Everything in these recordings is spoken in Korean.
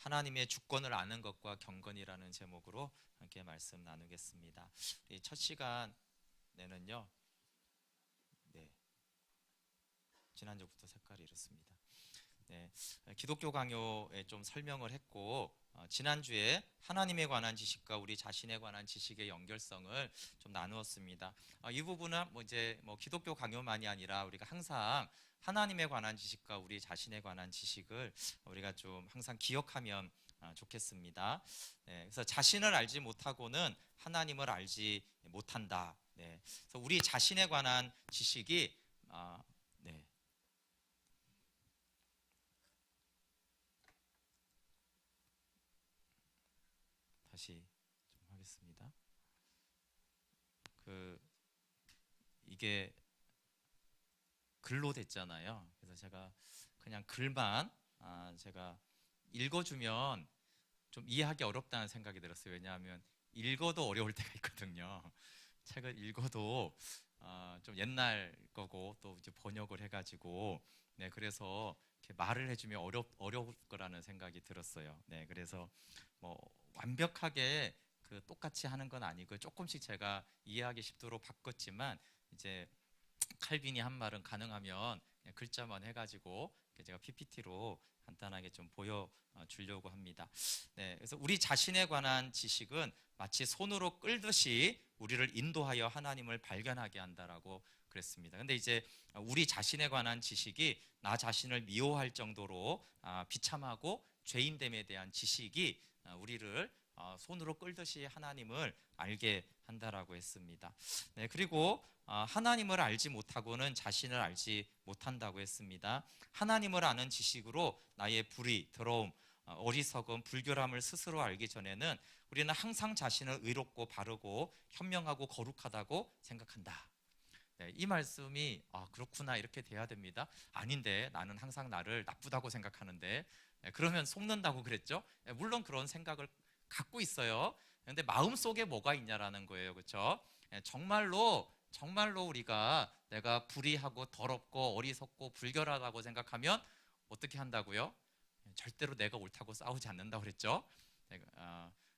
하나님의 주권을 아는 것과 경건이라는 제목으로 함께 말씀 나누겠습니다. 이 첫 시간에는요, 네, 지난주부터 색깔이 이렇습니다. 네, 기독교 강요에 좀 설명을 했고, 지난주에 하나님에 관한 지식과 우리 자신에 관한 지식의 연결성을 좀 나누었습니다. 이 부분은 이제 기독교 강요만이 아니라 우리가 항상 하나님에 관한 지식과 우리 자신에 관한 지식을 우리가 좀 항상 기억하면 좋겠습니다. 네, 그래서 자신을 알지 못하고는 하나님을 알지 못한다. 네, 그래서 우리 자신에 관한 지식이 네. 다시 좀 하겠습니다. 이게 글로 됐잖아요. 그래서 제가 그냥 글만 제가 읽어주면 좀 이해하기 어렵다는 생각이 들었어요. 왜냐하면 읽어도 어려울 때가 있거든요. 책을 읽어도 좀 옛날 거고 또 이제 번역을 해가지고 네, 그래서 이렇게 말을 해주면 어려울 거라는 생각이 들었어요. 네, 그래서 완벽하게 똑같이 하는 건 아니고 조금씩 제가 이해하기 쉽도록 바꿨지만, 이제 칼빈이 한 말은 가능하면 그냥 글자만 해가지고 제가 PPT로 간단하게 좀 보여주려고 합니다. 네, 그래서 우리 자신에 관한 지식은 마치 손으로 끌듯이 우리를 인도하여 하나님을 발견하게 한다라고 그랬습니다. 근데 이제 우리 자신에 관한 지식이 나 자신을 미워할 정도로 비참하고 죄인됨에 대한 지식이 우리를 손으로 끌듯이 하나님을 알게 한다라고 했습니다. 네, 그리고 하나님을 알지 못하고는 자신을 알지 못한다고 했습니다. 하나님을 아는 지식으로 나의 불의, 더러움, 어리석음, 불결함을 스스로 알기 전에는 우리는 항상 자신을 의롭고 바르고 현명하고 거룩하다고 생각한다. 네, 이 말씀이 그렇구나 이렇게 돼야 됩니다. 아닌데 나는 항상 나를 나쁘다고 생각하는데, 그러면 속는다고 그랬죠. 물론 그런 생각을 갖고 있어요. 근데 마음속에 뭐가 있냐라는 거예요. 그렇죠? 정말로 우리가 내가 불의하고 더럽고 어리석고 불결하다고 생각하면 어떻게 한다고요? 절대로 내가 옳다고 싸우지 않는다고 그랬죠.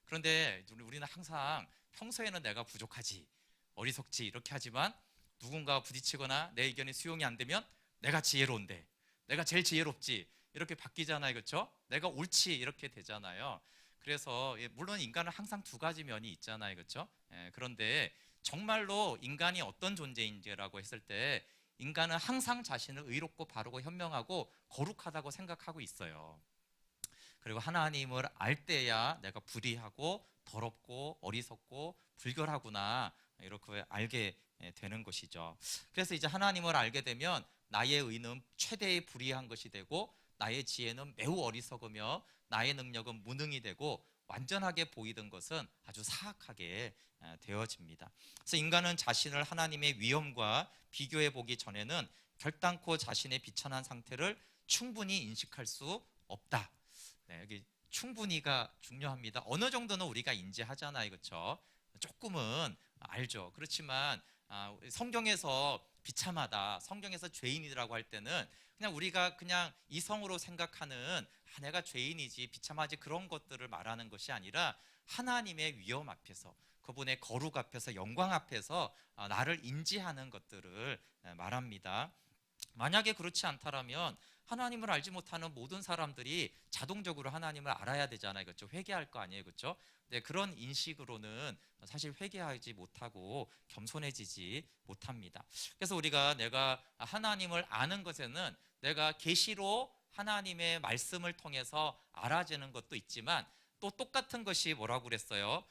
그런데 우리는 항상 평소에는 내가 부족하지, 어리석지 이렇게 하지만 누군가 부딪히거나 내 의견이 수용이 안 되면 내가 지혜로운데, 내가 제일 지혜롭지 이렇게 바뀌잖아요. 그렇죠? 내가 옳지 이렇게 되잖아요. 그래서 물론 인간은 항상 두 가지 면이 있잖아요. 그렇죠? 그런데 정말로 인간이 어떤 존재인지라고 했을 때 인간은 항상 자신을 의롭고 바르고 현명하고 거룩하다고 생각하고 있어요. 그리고 하나님을 알 때야 내가 불의하고 더럽고 어리석고 불결하구나 이렇게 알게 되는 것이죠. 그래서 이제 하나님을 알게 되면 나의 의는 최대의 불의한 것이 되고 나의 지혜는 매우 어리석으며 나의 능력은 무능이 되고 완전하게 보이던 것은 아주 사악하게 되어집니다. 그래서 인간은 자신을 하나님의 위엄과 비교해 보기 전에는 결단코 자신의 비천한 상태를 충분히 인식할 수 없다. 네, 여기 충분히가 중요합니다. 어느 정도는 우리가 인지하잖아요. 그렇죠? 조금은 알죠. 그렇지만 성경에서 비참하다, 성경에서 죄인이라고 할 때는 그냥 우리가 그냥 이성으로 생각하는 내가 죄인이지 비참하지 그런 것들을 말하는 것이 아니라 하나님의 위엄 앞에서, 그분의 거룩 앞에서, 영광 앞에서 나를 인지하는 것들을 말합니다. 만약에 그렇지 않다라면 하나님을 알지 못하는 모든 사람들이 자동적으로 하나님을 알아야 되잖아요. 그렇죠? 회개할 거 아니에요. 그렇죠? 네, 그런 인식으로는 사실 회개하지 못하고 겸손해지지 못합니다. 그래서 우리가 내가 하나님을 아는 것에는 내가 계시로 하나님의 말씀을 통해서 알아지는 것도 있지만 또 똑같은 것이 뭐라고 그랬어요?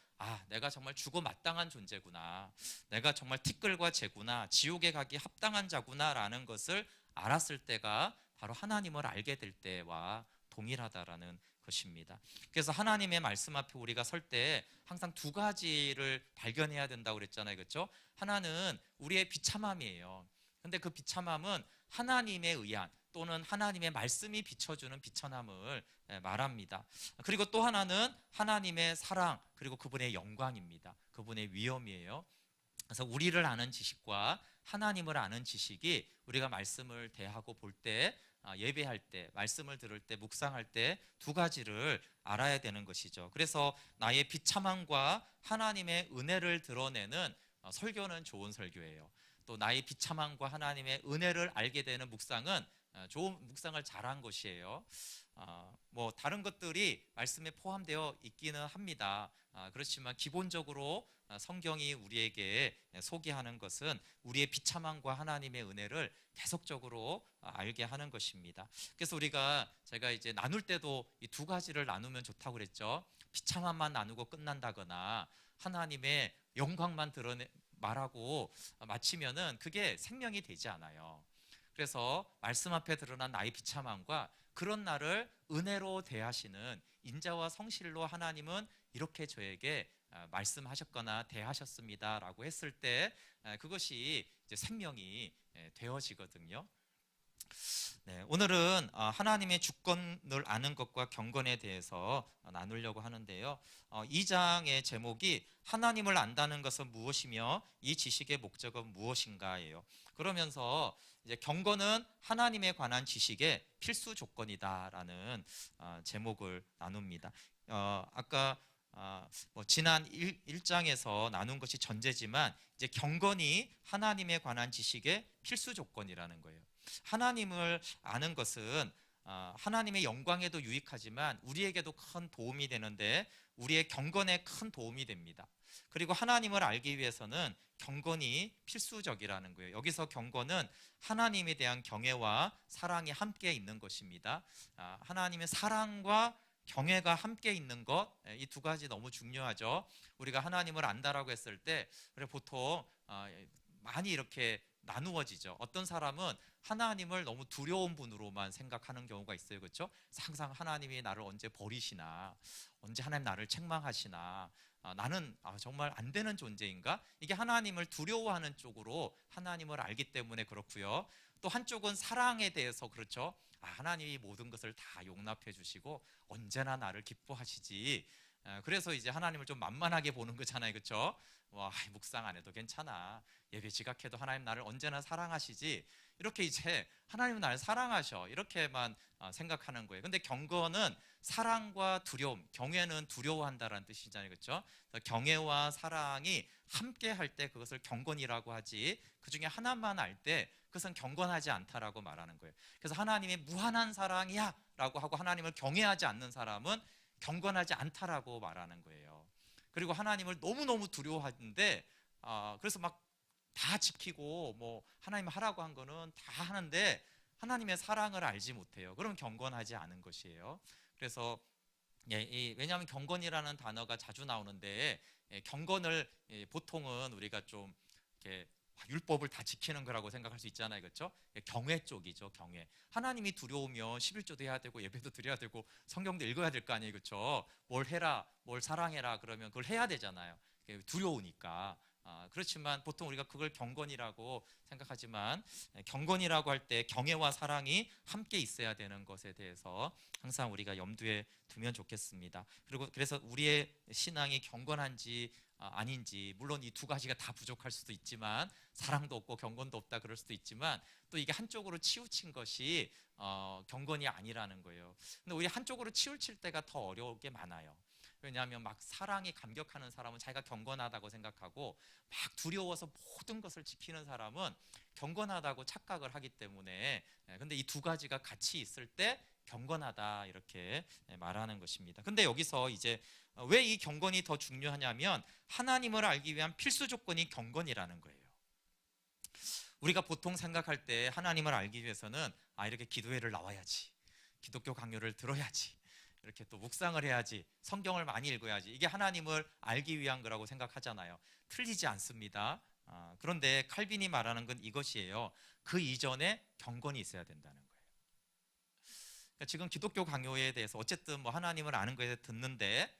내가 정말 주고 마땅한 존재구나, 내가 정말 티끌과 재구나, 지옥에 가기 합당한 자구나 라는 것을 알았을 때가 바로 하나님을 알게 될 때와 동일하다라는 것입니다. 그래서 하나님의 말씀 앞에 우리가 설 때 항상 두 가지를 발견해야 된다고 그랬잖아요. 그렇죠? 하나는 우리의 비참함이에요. 근데 그 비참함은 하나님에 의한 또는 하나님의 말씀이 비춰주는 비천함을 말합니다. 그리고 또 하나는 하나님의 사랑, 그리고 그분의 영광입니다. 그분의 위엄이에요. 그래서 우리를 아는 지식과 하나님을 아는 지식이 우리가 말씀을 대하고 볼 때 예배할 때, 말씀을 들을 때, 묵상할 때 두 가지를 알아야 되는 것이죠. 그래서 나의 비참함과 하나님의 은혜를 드러내는 설교는 좋은 설교예요. 또 나의 비참함과 하나님의 은혜를 알게 되는 묵상은 좋은 묵상을 잘한 것이에요. 뭐 다른 것들이 말씀에 포함되어 있기는 합니다. 그렇지만 기본적으로 성경이 우리에게 소개하는 것은 우리의 비참함과 하나님의 은혜를 계속적으로 알게 하는 것입니다. 그래서 제가 이제 나눌 때도 이 두 가지를 나누면 좋다고 그랬죠. 비참함만 나누고 끝난다거나 하나님의 영광만 말하고 마치면은 그게 생명이 되지 않아요. 그래서 말씀 앞에 드러난 나의 비참함과 그런 나를 은혜로 대하시는 인자와 성실로 하나님은 이렇게 저에게 말씀하셨거나 대하셨습니다라고 했을 때 그것이 이제 생명이 되어지거든요. 네, 오늘은 하나님의 주권을 아는 것과 경건에 대해서 나누려고 하는데요. 2장의 제목이 하나님을 안다는 것은 무엇이며 이 지식의 목적은 무엇인가예요. 그러면서 이제 경건은 하나님에 관한 지식의 필수 조건이다라는 제목을 나눕니다. 아까 지난 1장에서 나눈 것이 전제지만 이제 경건이 하나님에 관한 지식의 필수 조건이라는 거예요. 하나님을 아는 것은 하나님의 영광에도 유익하지만 우리에게도 큰 도움이 되는데 우리의 경건에 큰 도움이 됩니다. 그리고 하나님을 알기 위해서는 경건이 필수적이라는 거예요. 여기서 경건은 하나님에 대한 경외와 사랑이 함께 있는 것입니다. 하나님의 사랑과 경외가 함께 있는 것, 이 두 가지 너무 중요하죠. 우리가 하나님을 안다라고 했을 때 보통 많이 이렇게 나누어지죠. 어떤 사람은 하나님을 너무 두려운 분으로만 생각하는 경우가 있어요. 그렇죠? 항상 하나님이 나를 언제 버리시나, 언제 하나님 나를 책망하시나, 나는 정말 안 되는 존재인가? 이게 하나님을 두려워하는 쪽으로 하나님을 알기 때문에 그렇고요. 또 한쪽은 사랑에 대해서 그렇죠. 하나님이 모든 것을 다 용납해 주시고 언제나 나를 기뻐하시지. 그래서 이제 하나님을 좀 만만하게 보는 거잖아요. 그렇죠? 묵상 안 해도 괜찮아. 예배 지각해도 하나님 나를 언제나 사랑하시지. 이렇게 이제 하나님은 나를 사랑하셔. 이렇게만 생각하는 거예요. 근데 경건은 사랑과 두려움, 경외는 두려워한다라는 뜻이잖아요. 그렇죠? 경외와 사랑이 함께 할 때 그것을 경건이라고 하지, 그 중에 하나만 알 때 그것은 경건하지 않다라고 말하는 거예요. 그래서 하나님의 무한한 사랑이야 라고 하고 하나님을 경외하지 않는 사람은 경건하지 않다라고 말하는 거예요. 그리고 하나님을 너무너무 두려워하는데 그래서 막 다 지키고 뭐 하나님 하라고 한 거는 다 하는데 하나님의 사랑을 알지 못해요. 그럼 경건하지 않은 것이에요. 그래서 왜냐하면 경건이라는 단어가 자주 나오는데 경건을 보통은 우리가 좀 이렇게 율법을 다 지키는 거라고 생각할 수 있잖아요. 그렇죠? 경외 쪽이죠. 경외. 하나님이 두려우면 11조도 해야 되고 예배도 드려야 되고 성경도 읽어야 될 거 아니에요. 그렇죠? 뭘 해라, 뭘 사랑해라 그러면 그걸 해야 되잖아요. 두려우니까. 그렇지만 보통 우리가 그걸 경건이라고 생각하지만 경건이라고 할 때 경외와 사랑이 함께 있어야 되는 것에 대해서 항상 우리가 염두에 두면 좋겠습니다. 그리고 그래서 우리의 신앙이 경건한지 아닌지, 물론 이 두 가지가 다 부족할 수도 있지만 사랑도 없고 경건도 없다 그럴 수도 있지만 또 이게 한쪽으로 치우친 것이 경건이 아니라는 거예요. 근데 우리 한쪽으로 치우칠 때가 더 어려운 게 많아요. 왜냐하면 막 사랑이 감격하는 사람은 자기가 경건하다고 생각하고 막 두려워서 모든 것을 지키는 사람은 경건하다고 착각을 하기 때문에 근데 이 두 가지가 같이 있을 때 경건하다 이렇게 말하는 것입니다. 근데 여기서 이제 왜 이 경건이 더 중요하냐면 하나님을 알기 위한 필수 조건이 경건이라는 거예요. 우리가 보통 생각할 때 하나님을 알기 위해서는 이렇게 기도회를 나와야지, 기독교 강요를 들어야지, 이렇게 또 묵상을 해야지, 성경을 많이 읽어야지, 이게 하나님을 알기 위한 거라고 생각하잖아요. 틀리지 않습니다. 그런데 칼빈이 말하는 건 이것이에요. 그 이전에 경건이 있어야 된다는 거예요. 그러니까 지금 기독교 강요에 대해서 어쨌든 뭐 하나님을 아는 거에 대해서 듣는데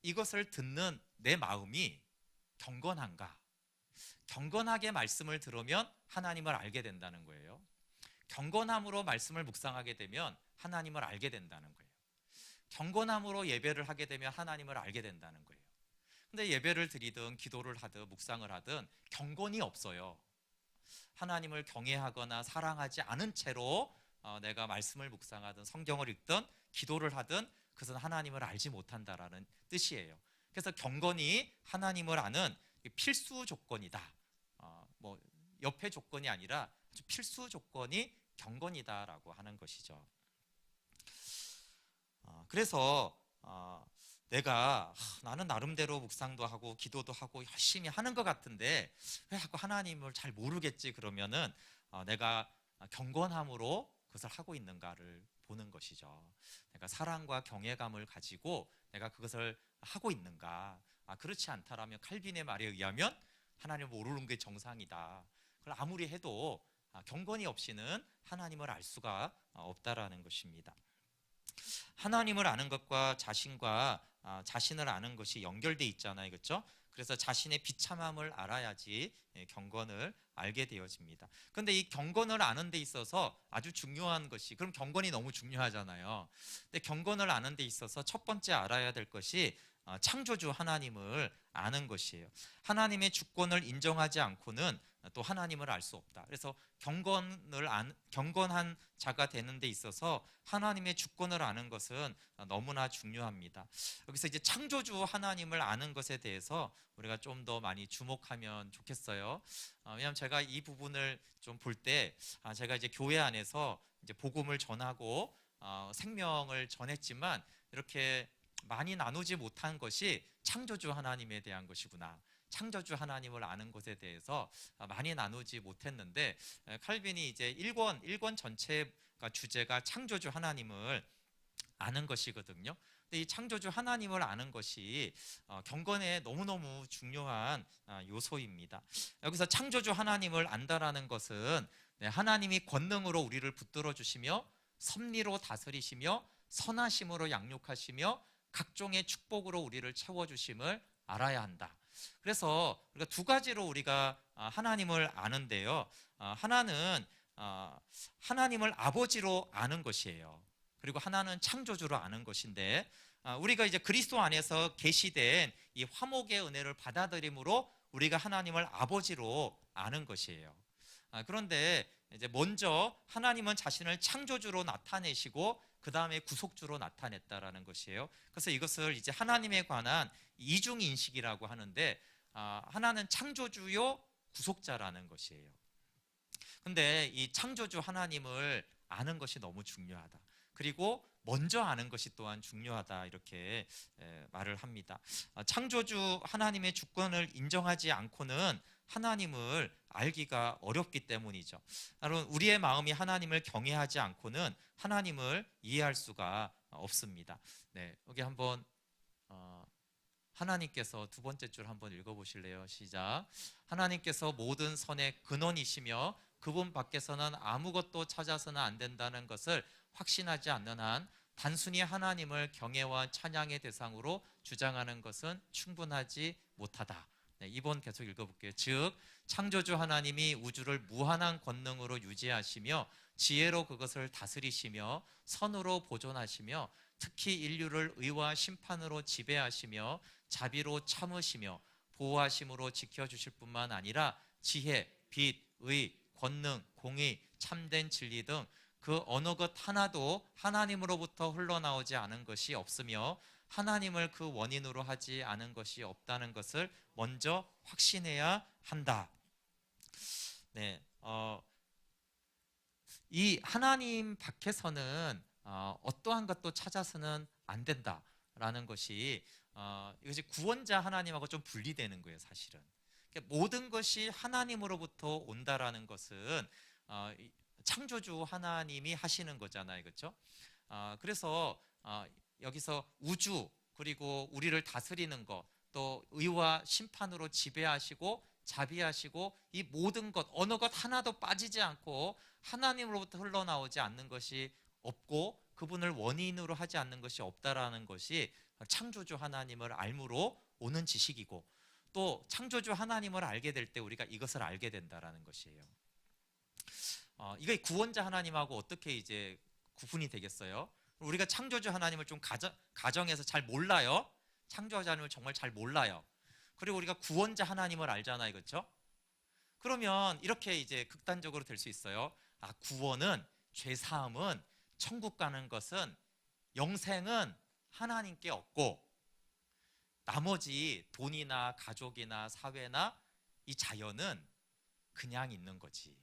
이것을 듣는 내 마음이 경건한가? 경건하게 말씀을 들으면 하나님을 알게 된다는 거예요. 경건함으로 말씀을 묵상하게 되면 하나님을 알게 된다는 거예요. 경건함으로 예배를 하게 되면 하나님을 알게 된다는 거예요. 근데 예배를 드리든 기도를 하든 묵상을 하든 경건이 없어요. 하나님을 경외하거나 사랑하지 않은 채로 내가 말씀을 묵상하든 성경을 읽든 기도를 하든 그것은 하나님을 알지 못한다라는 뜻이에요. 그래서 경건이 하나님을 아는 필수 조건이다. 뭐 옆에 조건이 아니라 아주 필수 조건이 경건이다라고 하는 것이죠. 그래서 내가 나는 나름대로 묵상도 하고 기도도 하고 열심히 하는 것 같은데 왜 자꾸 하나님을 잘 모르겠지? 그러면은 내가 경건함으로 그것을 하고 있는가를 보는 것이죠. 내가 사랑과 경외감을 가지고 내가 그것을 하고 있는가? 그렇지 않다라면 칼빈의 말에 의하면 하나님을 모르는 게 정상이다. 그걸 아무리 해도 경건이 없이는 하나님을 알 수가 없다라는 것입니다. 하나님을 아는 것과 자신을 아는 것이 연결돼 있잖아요, 그렇죠? 그래서 자신의 비참함을 알아야지 경건을 알게 되어집니다. 그런데 이 경건을 아는 데 있어서 아주 중요한 것이, 그럼 경건이 너무 중요하잖아요. 근데 경건을 아는 데 있어서 첫 번째 알아야 될 것이 창조주 하나님을 아는 것이에요. 하나님의 주권을 인정하지 않고는 또 하나님을 알 수 없다. 그래서 경건한 자가 되는 데 있어서 하나님의 주권을 아는 것은 너무나 중요합니다. 여기서 이제 창조주 하나님을 아는 것에 대해서 우리가 좀 더 많이 주목하면 좋겠어요. 왜냐하면 제가 이 부분을 좀 볼 때 제가 이제 교회 안에서 이제 복음을 전하고 생명을 전했지만 이렇게 많이 나누지 못한 것이 창조주 하나님에 대한 것이구나. 창조주 하나님을 아는 것에 대해서 많이 나누지 못했는데, 칼빈이 이제 1권 전체가 주제가 창조주 하나님을 아는 것이거든요. 근데 이 창조주 하나님을 아는 것이 경건에 너무너무 중요한 요소입니다. 여기서 창조주 하나님을 안다라는 것은 하나님이 권능으로 우리를 붙들어 주시며 섭리로 다스리시며 선하심으로 양육하시며 각종의 축복으로 우리를 채워주심을 알아야 한다. 그래서 우리가 두 가지로 우리가 하나님을 아는데요. 하나는 하나님을 아버지로 아는 것이에요. 그리고 하나는 창조주로 아는 것인데, 우리가 이제 그리스도 안에서 계시된 이 화목의 은혜를 받아들임으로 우리가 하나님을 아버지로 아는 것이에요. 그런데 이제 먼저 하나님은 자신을 창조주로 나타내시고 그 다음에 구속주로 나타냈다라는 것이에요. 그래서 이것을 이제 하나님에 관한 이중 인식이라고 하는데, 하나는 창조주요 구속자라는 것이에요. 근데 이 창조주 하나님을 아는 것이 너무 중요하다. 그리고 먼저 아는 것이 또한 중요하다, 이렇게 말을 합니다. 창조주 하나님의 주권을 인정하지 않고는 하나님을 알기가 어렵기 때문이죠. 여러분, 우리의 마음이 하나님을 경외하지 않고는 하나님을 이해할 수가 없습니다. 네, 여기 한번 하나님께서 두 번째 줄 한번 읽어보실래요? 시작. 하나님께서 모든 선의 근원이시며 그분 밖에서는 아무것도 찾아서는 안 된다는 것을 확신하지 않는 한 단순히 하나님을 경외와 찬양의 대상으로 주장하는 것은 충분하지 못하다. 네, 2번 계속 읽어볼게요. 즉 창조주 하나님이 우주를 무한한 권능으로 유지하시며 지혜로 그것을 다스리시며 선으로 보존하시며 특히 인류를 의와 심판으로 지배하시며 자비로 참으시며 보호하심으로 지켜주실 뿐만 아니라 지혜, 빛, 의, 권능, 공의, 참된 진리 등 그 어느 것 하나도 하나님으로부터 흘러나오지 않은 것이 없으며 하나님을 그 원인으로 하지 않은 것이 없다는 것을 먼저 확신해야 한다. 네, 이 하나님 밖에서는 어떠한 것도 찾아서는 안 된다라는 것이 이것이 구원자 하나님하고 좀 분리되는 거예요, 사실은. 그러니까 모든 것이 하나님으로부터 온다라는 것은 창조주 하나님이 하시는 거잖아요, 그렇죠? 그래서 여기서 우주 그리고 우리를 다스리는 것, 또 의와 심판으로 지배하시고 자비하시고 이 모든 것, 어느 것 하나도 빠지지 않고 하나님으로부터 흘러나오지 않는 것이 없고 그분을 원인으로 하지 않는 것이 없다라는 것이 창조주 하나님을 알므로 오는 지식이고, 또 창조주 하나님을 알게 될 때 우리가 이것을 알게 된다라는 것이에요. 이게 구원자 하나님하고 어떻게 이제 구분이 되겠어요? 우리가 창조주 하나님을 좀 가정에서 잘 몰라요. 창조자 하나님을 정말 잘 몰라요. 그리고 우리가 구원자 하나님을 알잖아요, 그렇죠? 그러면 이렇게 이제 극단적으로 될 수 있어요. 구원은 죄 사함은 천국 가는 것은 영생은 하나님께 없고 나머지 돈이나 가족이나 사회나 이 자연은 그냥 있는 거지.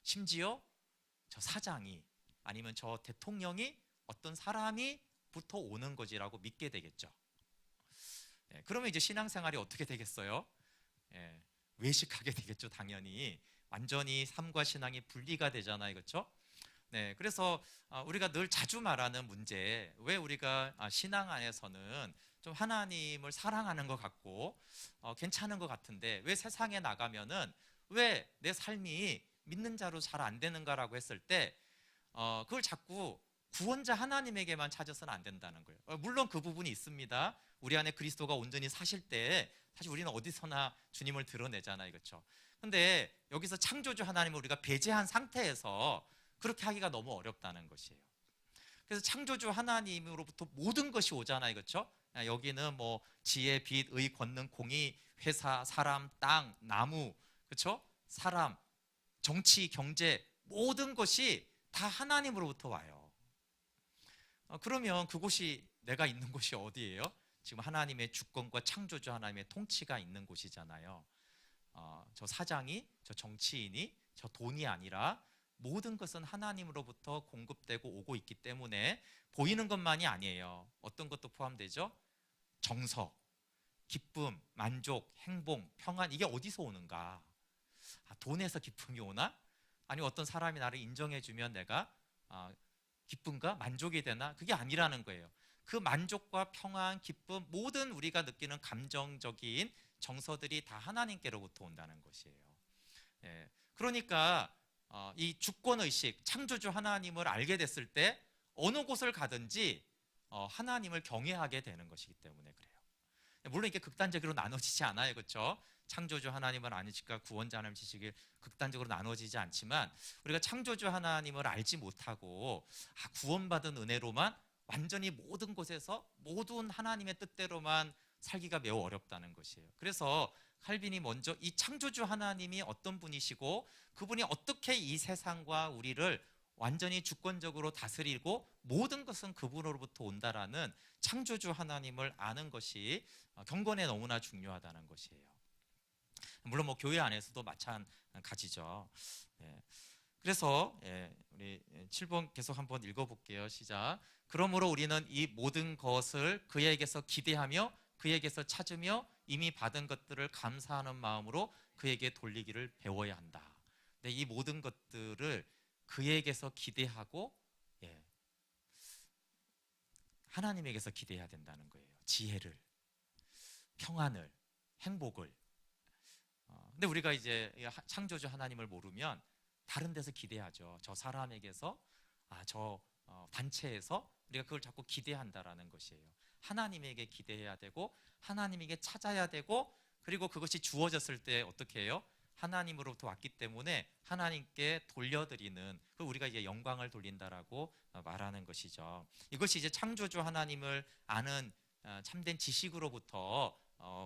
심지어 저 사장이 아니면 저 대통령이 어떤 사람이 부터 오는 거지라고 믿게 되겠죠. 그러면 이제 신앙생활이 어떻게 되겠어요? 외식하게 되겠죠. 당연히 완전히 삶과 신앙이 분리가 되잖아요. 그렇죠? 네, 그래서 우리가 늘 자주 말하는 문제, 왜 우리가 신앙 안에서는 좀 하나님을 사랑하는 것 같고 괜찮은 것 같은데 왜 세상에 나가면은 왜 내 삶이 믿는 자로 잘 안 되는가라고 했을 때 그걸 자꾸 구원자 하나님에게만 찾아서는 안 된다는 거예요. 물론 그 부분이 있습니다. 우리 안에 그리스도가 온전히 사실 때 사실 우리는 어디서나 주님을 드러내잖아요. 그렇죠? 근데 여기서 창조주 하나님을 우리가 배제한 상태에서 그렇게 하기가 너무 어렵다는 것이에요. 그래서 창조주 하나님으로부터 모든 것이 오잖아요. 그렇죠? 여기는 뭐 지혜, 빛, 의, 권능, 공의, 회사, 사람, 땅, 나무, 그렇죠? 사람, 정치, 경제 모든 것이 다 하나님으로부터 와요. 그러면 그곳이 내가 있는 곳이 어디예요? 지금 하나님의 주권과 창조주 하나님의 통치가 있는 곳이잖아요. 저 사장이, 저 정치인이, 저 돈이 아니라 모든 것은 하나님으로부터 공급되고 오고 있기 때문에 보이는 것만이 아니에요. 어떤 것도 포함되죠? 정서, 기쁨, 만족, 행복, 평안, 이게 어디서 오는가? 돈에서 기쁨이 오나? 아니면 어떤 사람이 나를 인정해주면 내가 기쁨과 만족이 되나? 그게 아니라는 거예요. 그 만족과 평안, 기쁨, 모든 우리가 느끼는 감정적인 정서들이 다 하나님께로부터 온다는 것이에요. 그러니까 이 주권의식, 창조주 하나님을 알게 됐을 때 어느 곳을 가든지 하나님을 경외하게 되는 것이기 때문에 그래요. 물론 이게 극단적으로 나눠지지 않아요. 그렇죠? 창조주 하나님을 아니실까 구원자 하나님 지식이 극단적으로 나눠지지 않지만 우리가 창조주 하나님을 알지 못하고 구원받은 은혜로만 완전히 모든 곳에서 모든 하나님의 뜻대로만 살기가 매우 어렵다는 것이에요. 그래서 칼빈이 먼저 이 창조주 하나님이 어떤 분이시고 그분이 어떻게 이 세상과 우리를 완전히 주권적으로 다스리고 모든 것은 그분으로부터 온다라는 창조주 하나님을 아는 것이 경건에 너무나 중요하다는 것이에요. 물론 뭐 교회 안에서도 마찬가지죠. 그래서 우리 7번 계속 한번 읽어볼게요. 시작. 그러므로 우리는 이 모든 것을 그에게서 기대하며 그에게서 찾으며 이미 받은 것들을 감사하는 마음으로 그에게 돌리기를 배워야 한다. 이 모든 것들을 그에게서 기대하고 하나님에게서 기대해야 된다는 거예요. 지혜를, 평안을, 행복을. 근데 우리가 이제 창조주 하나님을 모르면 다른 데서 기대하죠. 저 사람에게서, 저 단체에서 우리가 그걸 자꾸 기대한다라는 것이에요. 하나님에게 기대해야 되고 하나님에게 찾아야 되고 그리고 그것이 주어졌을 때 어떻게 해요? 하나님으로부터 왔기 때문에 하나님께 돌려드리는 그 우리가 이제 영광을 돌린다라고 말하는 것이죠. 이것이 이제 창조주 하나님을 아는 참된 지식으로부터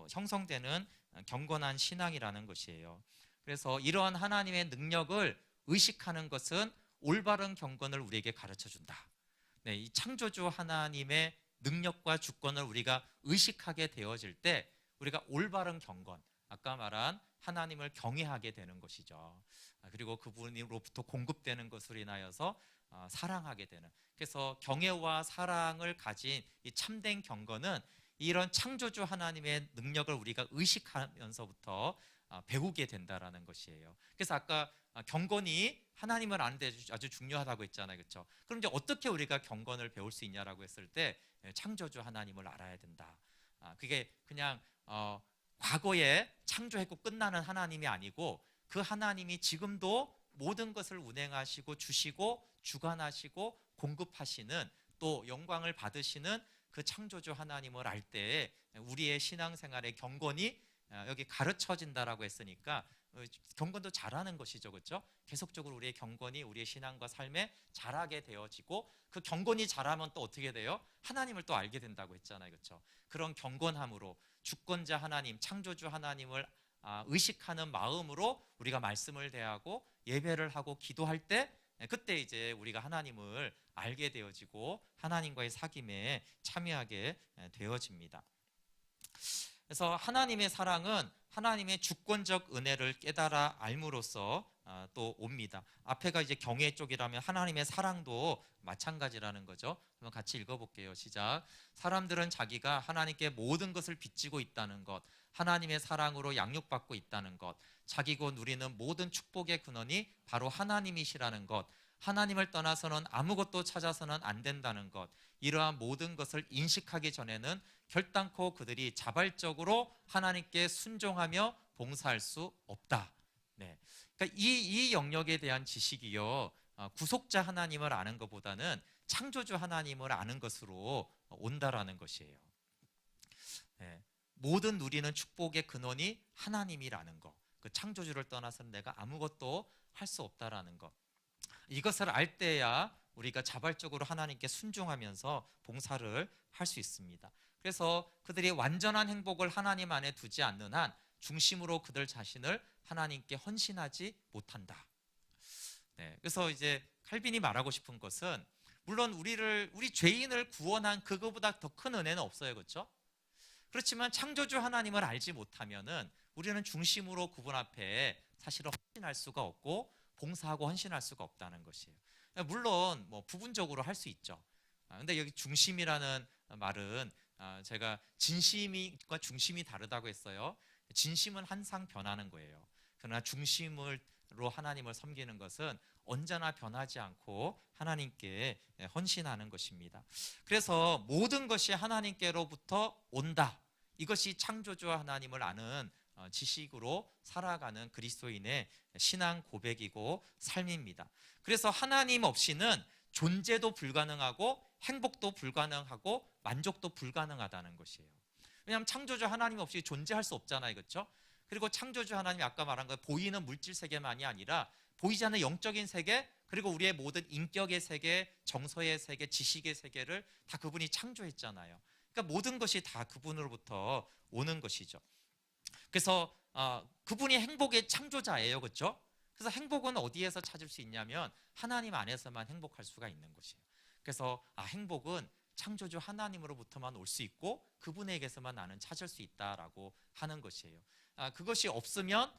형성되는 경건한 신앙이라는 것이에요. 그래서 이러한 하나님의 능력을 의식하는 것은 올바른 경건을 우리에게 가르쳐 준다. 이 창조주 하나님의 능력과 주권을 우리가 의식하게 되어질 때 우리가 올바른 경건, 아까 말한 하나님을 경외하게 되는 것이죠. 그리고 그분으로부터 공급되는 것으로 인하여서 사랑하게 되는. 그래서 경외와 사랑을 가진 이 참된 경건은 이런 창조주 하나님의 능력을 우리가 의식하면서부터 배우게 된다라는 것이에요. 그래서 아까 경건이 하나님을 아는 데 아주 중요하다고 했잖아요. 그렇죠? 그럼 이제 어떻게 우리가 경건을 배울 수 있냐라고 했을 때 창조주 하나님을 알아야 된다. 그게 그냥 과거에 창조했고 끝나는 하나님이 아니고 그 하나님이 지금도 모든 것을 운행하시고 주시고 주관하시고 공급하시는 또 영광을 받으시는 그 창조주 하나님을 알 때 우리의 신앙생활의 경건이 여기 가르쳐진다라고 했으니까 경건도 잘하는 것이죠. 그렇죠? 계속적으로 우리의 경건이 우리의 신앙과 삶에 자라게 되어지고 그 경건이 자라면 또 어떻게 돼요? 하나님을 또 알게 된다고 했잖아요. 그렇죠? 그런 경건함으로 주권자 하나님, 창조주 하나님을 의식하는 마음으로 우리가 말씀을 대하고 예배를 하고 기도할 때 그때 이제 우리가 하나님을 알게 되어지고 하나님과의 사귐에 참여하게 되어집니다. 그래서 하나님의 사랑은 하나님의 주권적 은혜를 깨달아 알므로써 또 옵니다. 앞에가 이제 경외 쪽이라면 하나님의 사랑도 마찬가지라는 거죠. 한번 같이 읽어볼게요. 시작. 사람들은 자기가 하나님께 모든 것을 빚지고 있다는 것, 하나님의 사랑으로 양육받고 있다는 것, 자기고 누리는 모든 축복의 근원이 바로 하나님이시라는 것, 하나님을 떠나서는 아무것도 찾아서는 안 된다는 것, 이러한 모든 것을 인식하기 전에는 결단코 그들이 자발적으로 하나님께 순종하며 봉사할 수 없다. 네. 그러니까 이 영역에 대한 지식이요, 구속자 하나님을 아는 것보다는 창조주 하나님을 아는 것으로 온다라는 것이에요. 네. 모든 누리는 축복의 근원이 하나님이라는 것, 그 창조주를 떠나서는 내가 아무것도 할 수 없다라는 것, 이것을 알 때야 우리가 자발적으로 하나님께 순종하면서 봉사를 할 수 있습니다. 그래서 그들이 완전한 행복을 하나님 안에 두지 않는 한 중심으로 그들 자신을 하나님께 헌신하지 못한다. 네, 그래서 이제 칼빈이 말하고 싶은 것은, 물론 우리 죄인을 구원한 그거보다 더 큰 은혜는 없어요, 그렇죠? 그렇지만 창조주 하나님을 알지 못하면은 우리는 중심으로 그분 앞에 사실은 헌신할 수가 없고 봉사하고 헌신할 수가 없다는 것이에요. 물론 뭐 부분적으로 할 수 있죠. 근데 여기 중심이라는 말은 제가 진심과 중심이 다르다고 했어요. 진심은 항상 변하는 거예요. 그러나 중심으로 하나님을 섬기는 것은 언제나 변하지 않고 하나님께 헌신하는 것입니다. 그래서 모든 것이 하나님께로부터 온다. 이것이 창조주와 하나님을 아는 지식으로 살아가는 그리스도인의 신앙 고백이고 삶입니다. 그래서 하나님 없이는 존재도 불가능하고 행복도 불가능하고 만족도 불가능하다는 것이에요. 왜냐하면 창조주 하나님 없이 존재할 수 없잖아요, 그렇죠? 그리고 창조주 하나님이 아까 말한 거 보이는 물질 세계만이 아니라 보이지 않는 영적인 세계, 그리고 우리의 모든 인격의 세계, 정서의 세계, 지식의 세계를 다 그분이 창조했잖아요. 그러니까 모든 것이 다 그분으로부터 오는 것이죠. 그래서 그분이 행복의 창조자예요, 그렇죠? 그래서 행복은 어디에서 찾을 수 있냐면 하나님 안에서만 행복할 수가 있는 것이에요. 그래서 행복은 창조주 하나님으로부터만 올 수 있고 그분에게서만 나는 찾을 수 있다라고 하는 것이에요. 그것이 없으면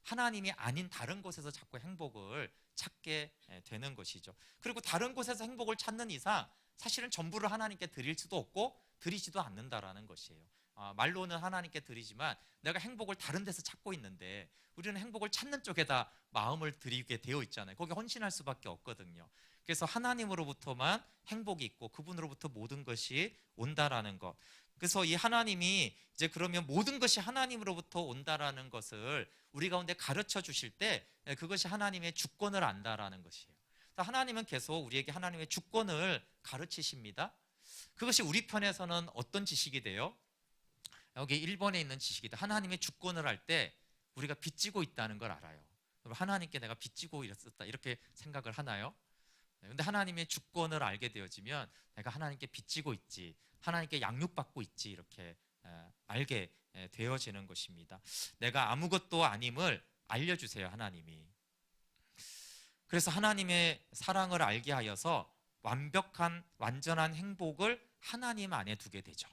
하나님이 아닌 다른 곳에서 자꾸 행복을 찾게 되는 것이죠. 그리고 다른 곳에서 행복을 찾는 이상 사실은 전부를 하나님께 드릴 수도 없고 드리지도 않는다라는 것이에요. 말로는 하나님께 드리지만 내가 행복을 다른 데서 찾고 있는데 우리는 행복을 찾는 쪽에다 마음을 드리게 되어 있잖아요. 거기 헌신할 수밖에 없거든요. 그래서 하나님으로부터만 행복이 있고 그분으로부터 모든 것이 온다라는 것. 그래서 이 하나님이 이제 그러면 모든 것이 하나님으로부터 온다라는 것을 우리 가운데 가르쳐 주실 때 그것이 하나님의 주권을 안다라는 것이에요. 하나님은 계속 우리에게 하나님의 주권을 가르치십니다. 그것이 우리 편에서는 어떤 지식이 돼요? 여기 1번에 있는 지식이다. 하나님의 주권을 할 때 우리가 빚지고 있다는 걸 알아요. 하나님께 내가 빚지고 있었다 이렇게 생각을 하나요? 근데 하나님의 주권을 알게 되어지면 내가 하나님께 빚지고 있지, 하나님께 양육받고 있지 이렇게 알게 되어지는 것입니다. 내가 아무것도 아님을 알려주세요, 하나님이. 그래서 하나님의 사랑을 알게 하여서 완전한 행복을 하나님 안에 두게 되죠.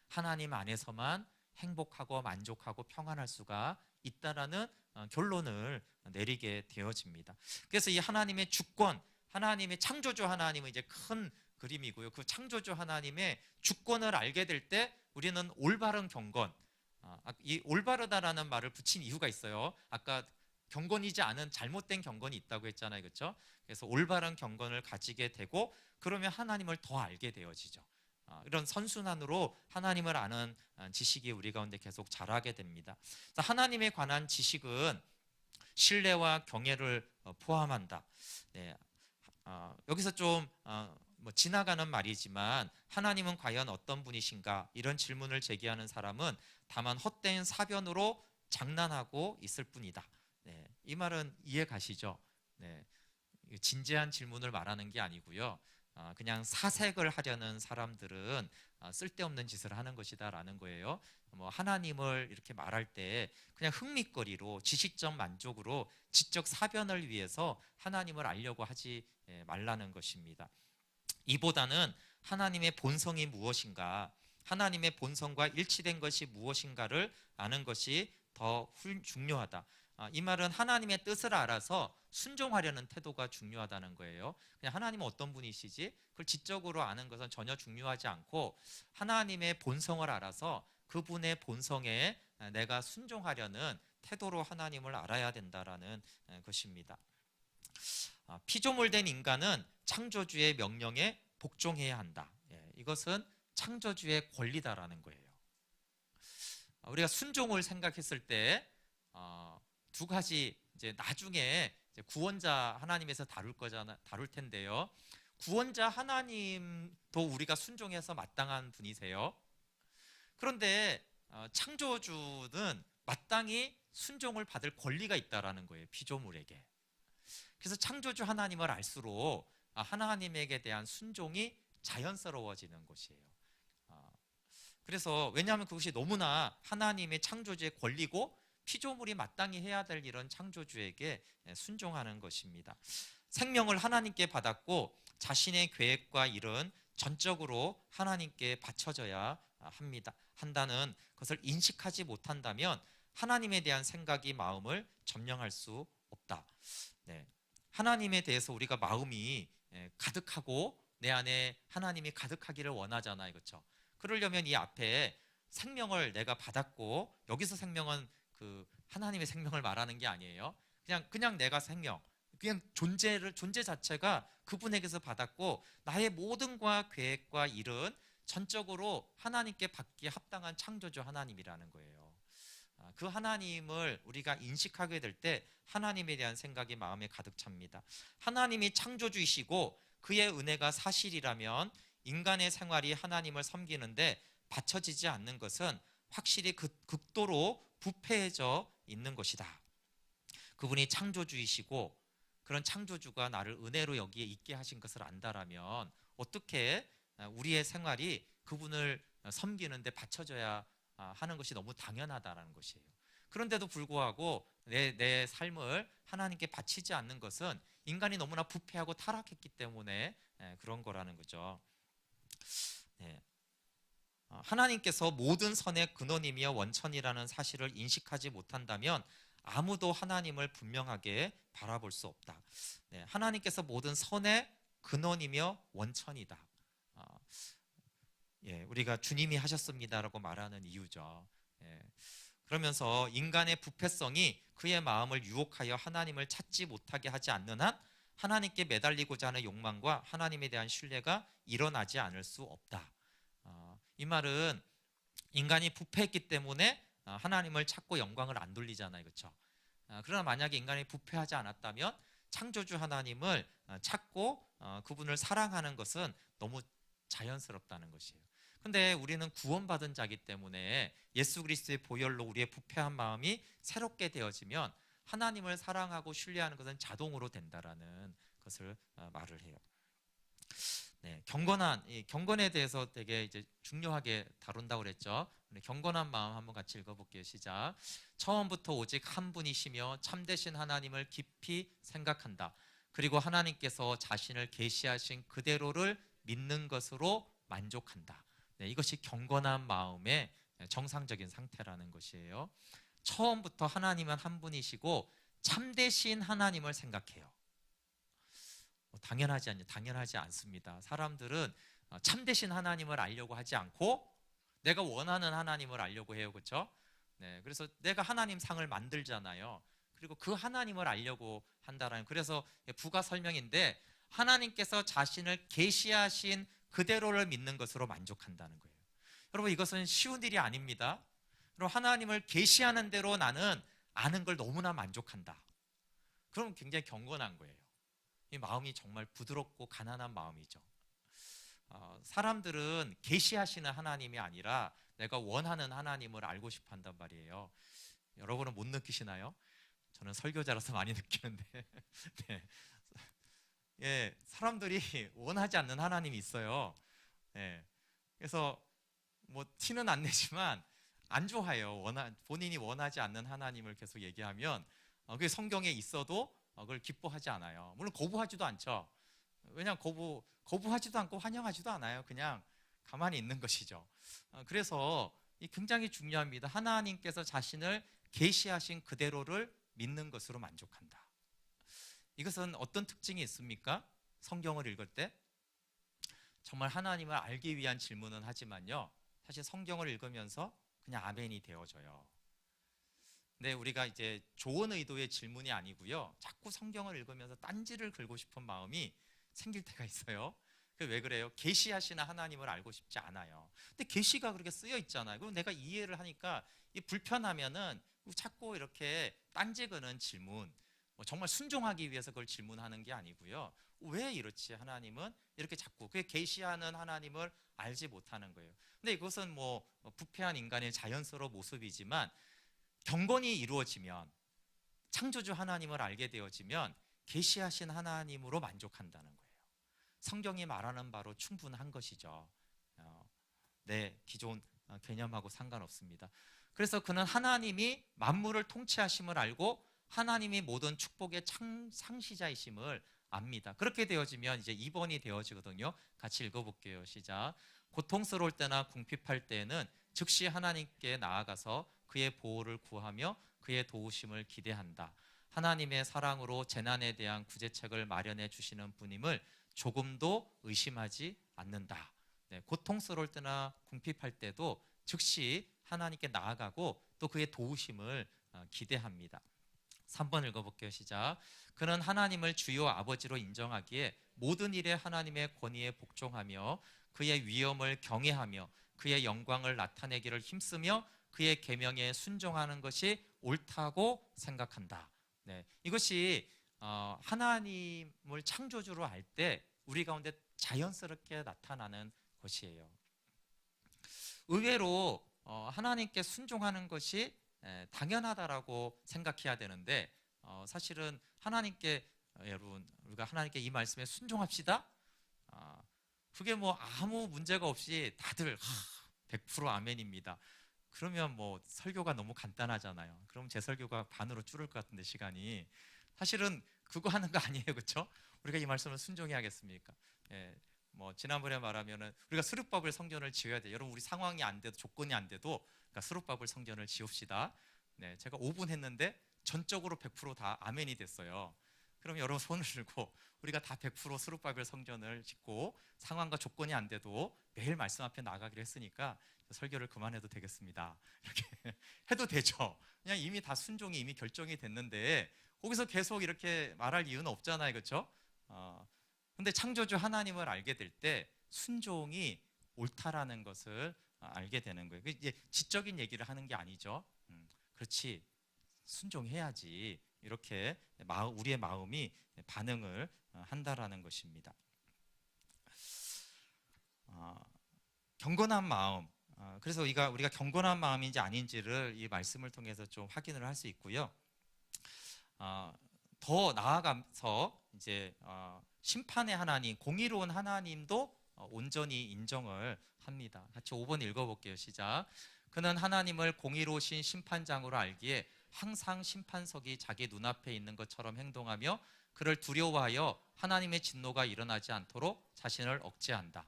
하나님 안에서만 행복하고 만족하고 평안할 수가 있다라는 결론을 내리게 되어집니다. 그래서 이 하나님의 주권, 하나님의 창조주 하나님은 이제 큰 그림이고요. 그 창조주 하나님의 주권을 알게 될 때 우리는 올바른 경건, 이 올바르다라는 말을 붙인 이유가 있어요. 아까 경건이지 않은 잘못된 경건이 있다고 했잖아요, 그렇죠? 그래서 올바른 경건을 가지게 되고 그러면 하나님을 더 알게 되어지죠. 이런 선순환으로 하나님을 아는 지식이 우리 가운데 계속 자라게 됩니다. 하나님에 관한 지식은 신뢰와 경외를 포함한다. 네, 여기서 좀 지나가는 말이지만 하나님은 과연 어떤 분이신가 이런 질문을 제기하는 사람은 다만 헛된 사변으로 장난하고 있을 뿐이다. 네, 이 말은 이해 가시죠? 네, 진지한 질문을 말하는 게 아니고요. 그냥 사색을 하려는 사람들은 쓸데없는 짓을 하는 것이다라는 거예요. 뭐 하나님을 이렇게 말할 때 그냥 흥미거리로 지식적 만족으로 지적 사변을 위해서 하나님을 알려고 하지 말라는 것입니다. 이보다는 하나님의 본성이 무엇인가, 하나님의 본성과 일치된 것이 무엇인가를 아는 것이 더 중요하다. 이 말은 하나님의 뜻을 알아서 순종하려는 태도가 중요하다는 거예요. 그냥 하나님은 어떤 분이시지? 그걸 지적으로 아는 것은 전혀 중요하지 않고 하나님의 본성을 알아서 그분의 본성에 내가 순종하려는 태도로 하나님을 알아야 된다라는 것입니다. 피조물된 인간은 창조주의 명령에 복종해야 한다. 이것은 창조주의 권리다라는 거예요. 우리가 순종을 생각했을 때 두 가지 이제 나중에 이제 구원자 하나님에서 다룰 텐데요. 구원자 하나님도 우리가 순종해서 마땅한 분이세요. 그런데 창조주는 마땅히 순종을 받을 권리가 있다라는 거예요. 피조물에게. 그래서 창조주 하나님을 알수록 하나님에게 대한 순종이 자연스러워지는 것이에요. 그래서 왜냐하면 그것이 너무나 하나님의 창조주의 권리고 피조물이 마땅히 해야 될 일은 창조주에게 순종하는 것입니다. 생명을 하나님께 받았고 자신의 계획과 일은 전적으로 하나님께 바쳐져야 한다는 것을 인식하지 못한다면 하나님에 대한 생각이 마음을 점령할 수 없다. 하나님에 대해서 우리가 마음이 가득하고 내 안에 하나님이 가득하기를 원하잖아요. 그렇죠? 그러려면 이 앞에 생명을 내가 받았고, 여기서 생명은 그 하나님의 생명을 말하는 게 아니에요. 그냥 내가 생명, 그냥 존재 자체가 그분에게서 받았고 나의 모든 계획과 일은 전적으로 하나님께 받기에 합당한 창조주 하나님이라는 거예요. 그 하나님을 우리가 인식하게 될 때 하나님에 대한 생각이 마음에 가득 찹니다. 하나님이 창조주이시고 그의 은혜가 사실이라면 인간의 생활이 하나님을 섬기는데 받쳐지지 않는 것은 확실히 극도로 부패해져 있는 것이다. 그분이 창조주이시고 그런 창조주가 나를 은혜로 여기에 있게 하신 것을 안다라면 어떻게 우리의 생활이 그분을 섬기는데 받쳐져야 하는 것이 너무 당연하다라는 것이에요. 그런데도 불구하고 내 삶을 하나님께 바치지 않는 것은 인간이 너무나 부패하고 타락했기 때문에 그런 거라는 거죠. 하나님께서 모든 선의 근원이며 원천이라는 사실을 인식하지 못한다면 아무도 하나님을 분명하게 바라볼 수 없다. 하나님께서 모든 선의 근원이며 원천이다. 우리가 주님이 하셨습니다라고 말하는 이유죠. 그러면서 인간의 부패성이 그의 마음을 유혹하여 하나님을 찾지 못하게 하지 않는 한 하나님께 매달리고자 하는 욕망과 하나님에 대한 신뢰가 일어나지 않을 수 없다. 이 말은 인간이 부패했기 때문에 하나님을 찾고 영광을 안 돌리잖아요. 그렇죠? 그러나 만약에 인간이 부패하지 않았다면 창조주 하나님을 찾고 그분을 사랑하는 것은 너무 자연스럽다는 것이에요. 근데 우리는 구원받은 자이기 때문에 예수 그리스도의 보혈로 우리의 부패한 마음이 새롭게 되어지면 하나님을 사랑하고 신뢰하는 것은 자동으로 된다라는 것을 말을 해요. 경건에 대해서 되게 이제 중요하게 다룬다고 그랬죠. 경건한 마음 한번 같이 읽어볼게요. 시작. 처음부터 오직 한 분이시며 참되신 하나님을 깊이 생각한다. 그리고 하나님께서 자신을 계시하신 그대로를 믿는 것으로 만족한다. 이것이 경건한 마음의 정상적인 상태라는 것이에요. 처음부터 하나님은 한 분이시고 참되신 하나님을 생각해요. 당연하지 않습니다. 사람들은 참되신 하나님을 알려고 하지 않고 내가 원하는 하나님을 알려고 해요. 그렇죠? 그래서 내가 하나님 상을 만들잖아요. 그리고 그 하나님을 알려고 한다라는, 그래서 부가 설명인데 하나님께서 자신을 계시하신 그대로를 믿는 것으로 만족한다는 거예요. 여러분, 이것은 쉬운 일이 아닙니다. 그럼 하나님을 계시하는 대로 나는 아는 걸 너무나 만족한다. 그럼 굉장히 경건한 거예요. 이 마음이 정말 부드럽고 가난한 마음이죠. 사람들은 계시하시는 하나님이 아니라 내가 원하는 하나님을 알고 싶어 한단 말이에요. 여러분은 못 느끼시나요? 저는 설교자라서 많이 느끼는데 사람들이 원하지 않는 하나님이 있어요. 그래서 뭐 티는 안 내지만 안 좋아해요. 본인이 원하지 않는 하나님을 계속 얘기하면 그게 성경에 있어도 그걸 기뻐하지 않아요. 물론 거부하지도 않죠. 왜냐하면 거부하지도 않고 환영하지도 않아요. 그냥 가만히 있는 것이죠. 그래서 이 굉장히 중요합니다. 하나님께서 자신을 계시하신 그대로를 믿는 것으로 만족한다. 이것은 어떤 특징이 있습니까? 성경을 읽을 때 정말 하나님을 알기 위한 질문은 하지만요, 사실 성경을 읽으면서 그냥 아멘이 되어져요. 근데 우리가 이제 좋은 의도의 질문이 아니고요, 자꾸 성경을 읽으면서 딴지를 긁고 싶은 마음이 생길 때가 있어요. 왜 그래요? 계시하시는 하나님을 알고 싶지 않아요. 근데 계시가 그렇게 쓰여 있잖아요. 그럼 내가 이해를 하니까 이 불편하면은 자꾸 이렇게 딴지 그는 질문, 정말 순종하기 위해서 그걸 질문하는 게 아니고요, 왜 이렇지 하나님은 이렇게 자꾸 그 계시하는 하나님을 알지 못하는 거예요. 근데 이것은 뭐 부패한 인간의 자연스러운 모습이지만 경건이 이루어지면, 창조주 하나님을 알게 되어지면 계시하신 하나님으로 만족한다는 거예요. 성경이 말하는 바로 충분한 것이죠. 내 기존 개념하고 상관없습니다. 그래서 그는 하나님이 만물을 통치하심을 알고 하나님이 모든 축복의 상시자이심을 압니다. 그렇게 되어지면 이제 2번이 되어지거든요. 같이 읽어볼게요. 시작. 고통스러울 때나 궁핍할 때에는 즉시 하나님께 나아가서 그의 보호를 구하며 그의 도우심을 기대한다. 하나님의 사랑으로 재난에 대한 구제책을 마련해 주시는 분임을 조금도 의심하지 않는다. 네, 고통스러울 때나 궁핍할 때도 즉시 하나님께 나아가고 또 그의 도우심을 기대합니다. 3번 읽어볼게요. 시작. 그는 하나님을 주요 아버지로 인정하기에 모든 일에 하나님의 권위에 복종하며 그의 위엄을 경외하며 그의 영광을 나타내기를 힘쓰며 그의 계명에 순종하는 것이 옳다고 생각한다. 네, 이것이 하나님을 창조주로 알 때 우리 가운데 자연스럽게 나타나는 것이에요. 의외로 하나님께 순종하는 것이 당연하다라고 생각해야 되는데, 사실은 하나님께, 여러분 우리가 하나님께 이 말씀에 순종합시다, 그게 뭐 아무 문제가 없이 다들 100% 아멘입니다. 그러면 뭐 설교가 너무 간단하잖아요. 그럼 제 설교가 반으로 줄을 것 같은데, 시간이. 사실은 그거 하는 거 아니에요, 그렇죠? 우리가 이 말씀을 순종해야겠습니까? 예, 뭐 지난번에 말하면은 우리가 수르바벨 성전을 지어야 돼요. 여러분, 우리 상황이 안 돼도, 조건이 안 돼도 그러니까 수르바벨 성전을 지읍시다. 네, 제가 5분 했는데 전적으로 100%다 아멘이 됐어요. 그럼 여러분 손을 들고 우리가 다 100% 수르바벨 성전을 짓고 상황과 조건이 안 돼도 매일 말씀 앞에 나가기로 했으니까 설교를 그만해도 되겠습니다. 이렇게 해도 되죠. 그냥 이미 다 순종이 이미 결정이 됐는데 거기서 계속 이렇게 말할 이유는 없잖아요, 그렇죠? 근데 창조주 하나님을 알게 될 때 순종이 옳다라는 것을 알게 되는 거예요. 이제 지적인 얘기를 하는 게 아니죠. 그렇지, 순종해야지, 이렇게 우리의 마음이 반응을 한다라는 것입니다. 경건한 마음. 그래서 우리가 경건한 마음인지 아닌지를 이 말씀을 통해서 좀 확인을 할 수 있고요. 더 나아가서 이제 심판의 하나님, 공의로운 하나님도 온전히 인정을 합니다. 같이 5번 읽어볼게요. 시작. 그는 하나님을 공의로우신 심판장으로 알기에 항상 심판석이 자기 눈앞에 있는 것처럼 행동하며 그를 두려워하여 하나님의 진노가 일어나지 않도록 자신을 억제한다.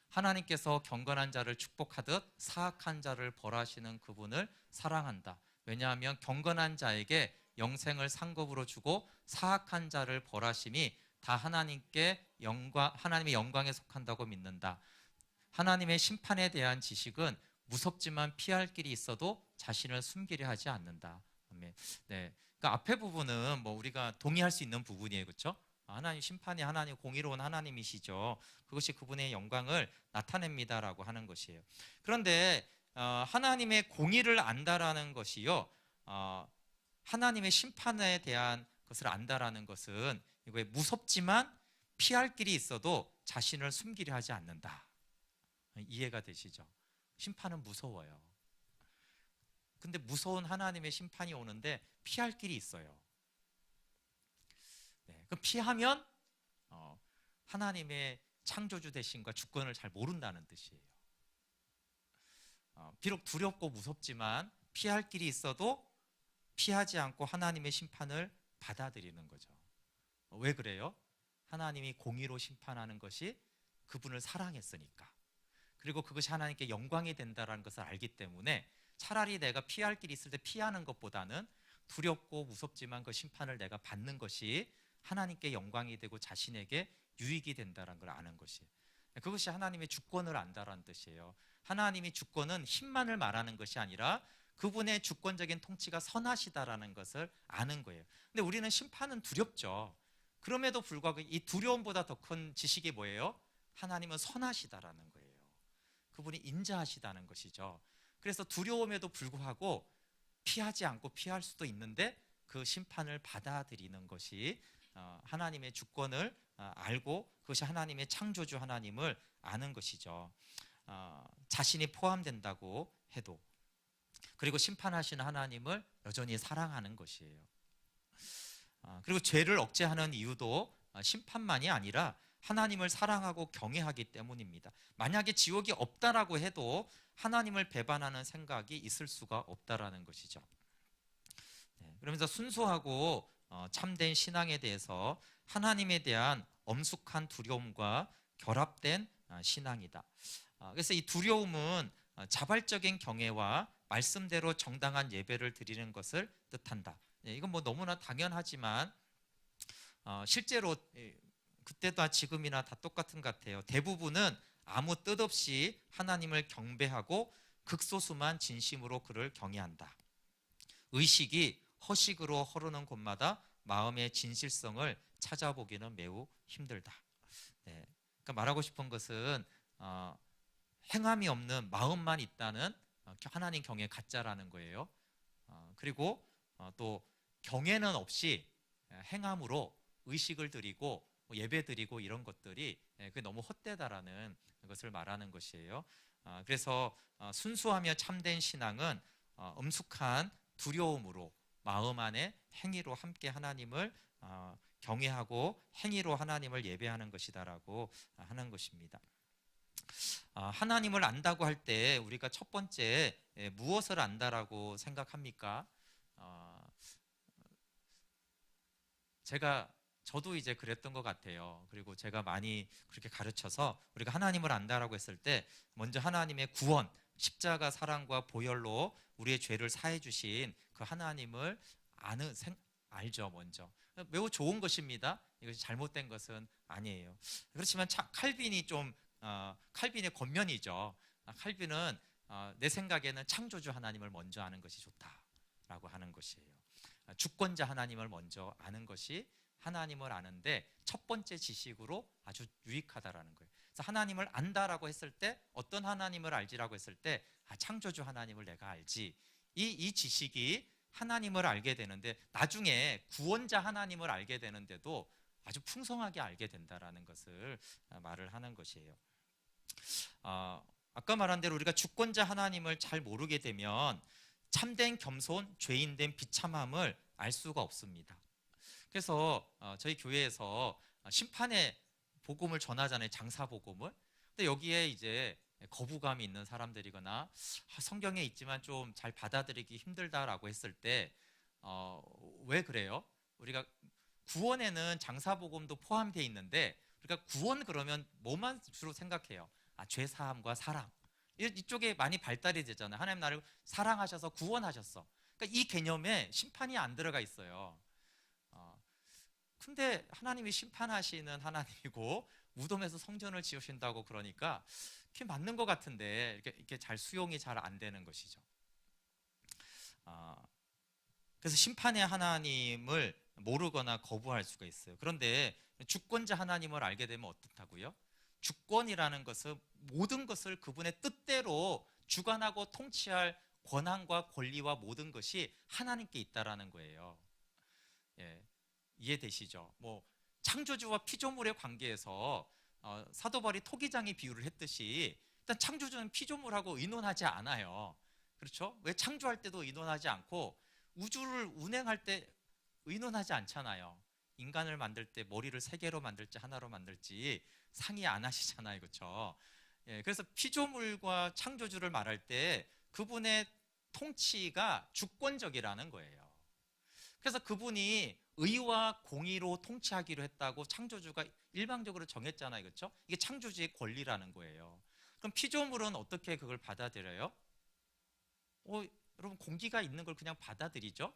하나님께서 경건한 자를 축복하듯 사악한 자를 벌하시는 그분을 사랑한다. 왜냐하면 경건한 자에게 영생을 상급으로 주고 사악한 자를 벌하심이 다 하나님의 영광에 속한다고 믿는다. 하나님의 심판에 대한 지식은 무섭지만 피할 길이 있어도 자신을 숨기려 하지 않는다. 네, 그러니까 앞에 부분은 뭐 우리가 동의할 수 있는 부분이에요, 그렇죠? 하나님 심판이 하나님 공의로운 하나님이시죠. 그것이 그분의 영광을 나타냅니다라고 하는 것이에요. 그런데 하나님의 공의를 안다라는 것이요, 하나님의 심판에 대한 것을 안다라는 것은 이거에 무섭지만 피할 길이 있어도 자신을 숨기려 하지 않는다. 이해가 되시죠? 심판은 무서워요. 근데 무서운 하나님의 심판이 오는데 피할 길이 있어요. 네, 그럼 피하면 하나님의 창조주 되심과 주권을 잘 모른다는 뜻이에요. 비록 두렵고 무섭지만 피할 길이 있어도 피하지 않고 하나님의 심판을 받아들이는 거죠. 왜 그래요? 하나님이 공의로 심판하는 것이 그분을 사랑했으니까. 그리고 그것이 하나님께 영광이 된다는 것을 알기 때문에 차라리 내가 피할 길이 있을 때 피하는 것보다는 두렵고 무섭지만 그 심판을 내가 받는 것이 하나님께 영광이 되고 자신에게 유익이 된다는 걸 아는 것이에요. 그것이 하나님의 주권을 안다라는 뜻이에요. 하나님이 주권은 힘만을 말하는 것이 아니라 그분의 주권적인 통치가 선하시다라는 것을 아는 거예요. 근데 우리는 심판은 두렵죠. 그럼에도 불구하고 이 두려움보다 더 큰 지식이 뭐예요? 하나님은 선하시다라는 거예요. 그분이 인자하시다는 것이죠. 그래서 두려움에도 불구하고 피하지 않고 피할 수도 있는데 그 심판을 받아들이는 것이 하나님의 주권을 알고 그것이 하나님의 창조주 하나님을 아는 것이죠. 자신이 포함된다고 해도, 그리고 심판하시는 하나님을 여전히 사랑하는 것이에요. 그리고 죄를 억제하는 이유도 심판만이 아니라 하나님을 사랑하고 경외하기 때문입니다. 만약에 지옥이 없다라고 해도 하나님을 배반하는 생각이 있을 수가 없다라는 것이죠. 그러면서 순수하고 참된 신앙에 대해서 하나님에 대한 엄숙한 두려움과 결합된 신앙이다. 그래서 이 두려움은 자발적인 경외와 말씀대로 정당한 예배를 드리는 것을 뜻한다. 이건 뭐 너무나 당연하지만 실제로 그때도 지금이나 다 똑같은 것 같아요. 대부분은 아무 뜻 없이 하나님을 경배하고 극소수만 진심으로 그를 경외한다. 의식이 허식으로 흐르는 곳마다 마음의 진실성을 찾아보기는 매우 힘들다. 그러니까 말하고 싶은 것은 행함이 없는 마음만 있다는 하나님 경외 가짜라는 거예요. 그리고 또 경외는 없이 행함으로 의식을 드리고 예배 드리고 이런 것들이 그게 너무 헛되다라는 것을 말하는 것이에요. 그래서 순수하며 참된 신앙은 엄숙한 두려움으로 마음 안에 행위로 함께 하나님을 경외하고 행위로 하나님을 예배하는 것이다라고 하는 것입니다. 하나님을 안다고 할 때 우리가 첫 번째 무엇을 안다라고 생각합니까? 저도 이제 그랬던 것 같아요. 그리고 제가 많이 그렇게 가르쳐서 우리가 하나님을 안다라고 했을 때 먼저 하나님의 구원, 십자가 사랑과 보혈로 우리의 죄를 사해 주신 그 하나님을 알죠. 먼저 매우 좋은 것입니다. 이것이 잘못된 것은 아니에요. 그렇지만 칼빈이 칼빈의 권면이죠. 칼빈은 내 생각에는 창조주 하나님을 먼저 아는 것이 좋다라고 하는 것이에요. 주권자 하나님을 먼저 아는 것이 하나님을 아는데 첫 번째 지식으로 아주 유익하다라는 거예요. 그래서 하나님을 안다라고 했을 때 어떤 하나님을 알지라고 했을 때 창조주 하나님을 내가 알지. 이 지식이 하나님을 알게 되는데 나중에 구원자 하나님을 알게 되는데도 아주 풍성하게 알게 된다라는 것을 말을 하는 것이에요. 아까 말한 대로 우리가 주권자 하나님을 잘 모르게 되면 참된 겸손, 죄인된 비참함을 알 수가 없습니다. 그래서 저희 교회에서 심판의 복음을 전하잖아요. 장사 복음을. 근데 여기에 이제 거부감이 있는 사람들이거나 성경에 있지만 좀 잘 받아들이기 힘들다라고 했을 때 왜 그래요? 우리가 구원에는 장사 복음도 포함되어 있는데 우리가 구원 그러면 뭐만 주로 생각해요? 죄 사함과 사랑. 이쪽에 많이 발달이 되잖아요. 하나님 나를 사랑하셔서 구원하셨어. 그러니까 이 개념에 심판이 안 들어가 있어요. 근데 하나님이 심판하시는 하나님이고 무덤에서 성전을 지으신다고 그러니까 그게 맞는 것 같은데 이렇게 잘 수용이 잘 안 되는 것이죠. 그래서 심판의 하나님을 모르거나 거부할 수가 있어요. 그런데 주권자 하나님을 알게 되면 어떻다고요? 주권이라는 것은 모든 것을 그분의 뜻대로 주관하고 통치할 권한과 권리와 모든 것이 하나님께 있다라는 거예요. 이해되시죠? 창조주와 피조물의 관계에서 사도 바울이 토기장의 비유를 했듯이 일단 창조주는 피조물하고 의논하지 않아요. 그렇죠? 왜 창조할 때도 의논하지 않고 우주를 운행할 때 의논하지 않잖아요. 인간을 만들 때 머리를 3개로 만들지 하나로 만들지 상의 안 하시잖아요. 그렇죠? 그래서 피조물과 창조주를 말할 때 그분의 통치가 주권적이라는 거예요. 그래서 그분이 의와 공의로 통치하기로 했다고 창조주가 일방적으로 정했잖아요. 그렇죠? 이게 창조주의 권리라는 거예요. 그럼 피조물은 어떻게 그걸 받아들여요? 여러분 공기가 있는 걸 그냥 받아들이죠?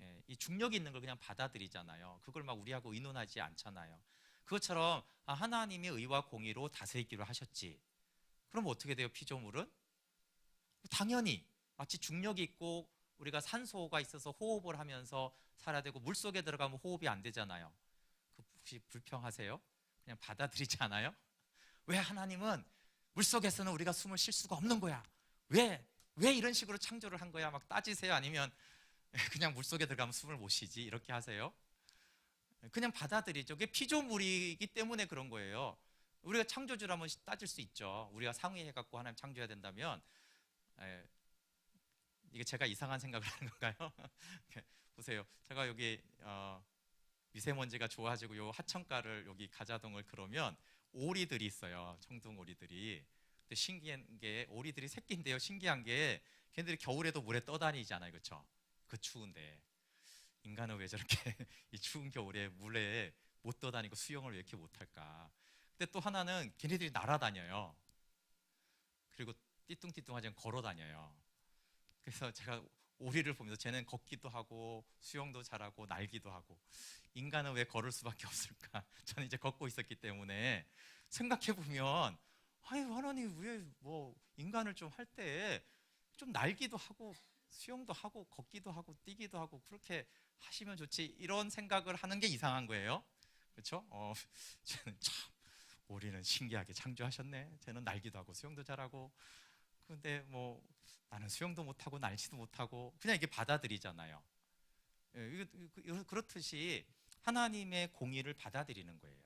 예, 이 중력이 있는 걸 그냥 받아들이잖아요. 그걸 막 우리하고 의논하지 않잖아요. 그것처럼 하나님이 의와 공의로 다스리기로 하셨지. 그럼 어떻게 돼요? 피조물은? 당연히 마치 중력이 있고 우리가 산소가 있어서 호흡을 하면서 살아야 되고 물속에 들어가면 호흡이 안 되잖아요. 그 혹시 불평하세요? 그냥 받아들이지 않아요? 왜 하나님은 물속에서는 우리가 숨을 쉴 수가 없는 거야? 왜 이런 식으로 창조를 한 거야? 막 따지세요? 아니면 그냥 물속에 들어가면 숨을 못 쉬지? 이렇게 하세요? 그냥 받아들이죠. 그게 피조물이기 때문에 그런 거예요. 우리가 창조주라면 따질 수 있죠. 우리가 상의해갖고 하나님 창조해야 된다면, 이게 제가 이상한 생각을 하는 건가요? 보세요. 제가 여기 미세먼지가 좋아지고 요 하천가를 여기 가자동을 그러면 오리들이 있어요. 청둥 오리들이. 근데 신기한 게 오리들이 새끼인데요. 신기한 게 걔네들이 겨울에도 물에 떠다니잖아요. 그렇죠? 그 추운데 인간은 왜 저렇게 이 추운 겨울에 물에 못 떠다니고 수영을 왜 이렇게 못할까? 근데 또 하나는 걔네들이 날아다녀요. 그리고 띠뚱띠뚱하지 않고 걸어 다녀요. 그래서 제가 오리를 보면서 쟤는 걷기도 하고 수영도 잘하고 날기도 하고 인간은 왜 걸을 수밖에 없을까? 저는 이제 걷고 있었기 때문에 생각해 보면 아유 하나님 왜 뭐 인간을 좀 할 때 좀 날기도 하고 수영도 하고 걷기도 하고 뛰기도 하고 그렇게 하시면 좋지 이런 생각을 하는 게 이상한 거예요. 그렇죠? 쟤는 참 우리는 신기하게 창조하셨네. 쟤는 날기도 하고 수영도 잘하고 근데 뭐 나는 수영도 못하고 날지도 못하고 그냥 이게 받아들이잖아요. 그렇듯이 하나님의 공의를 받아들이는 거예요.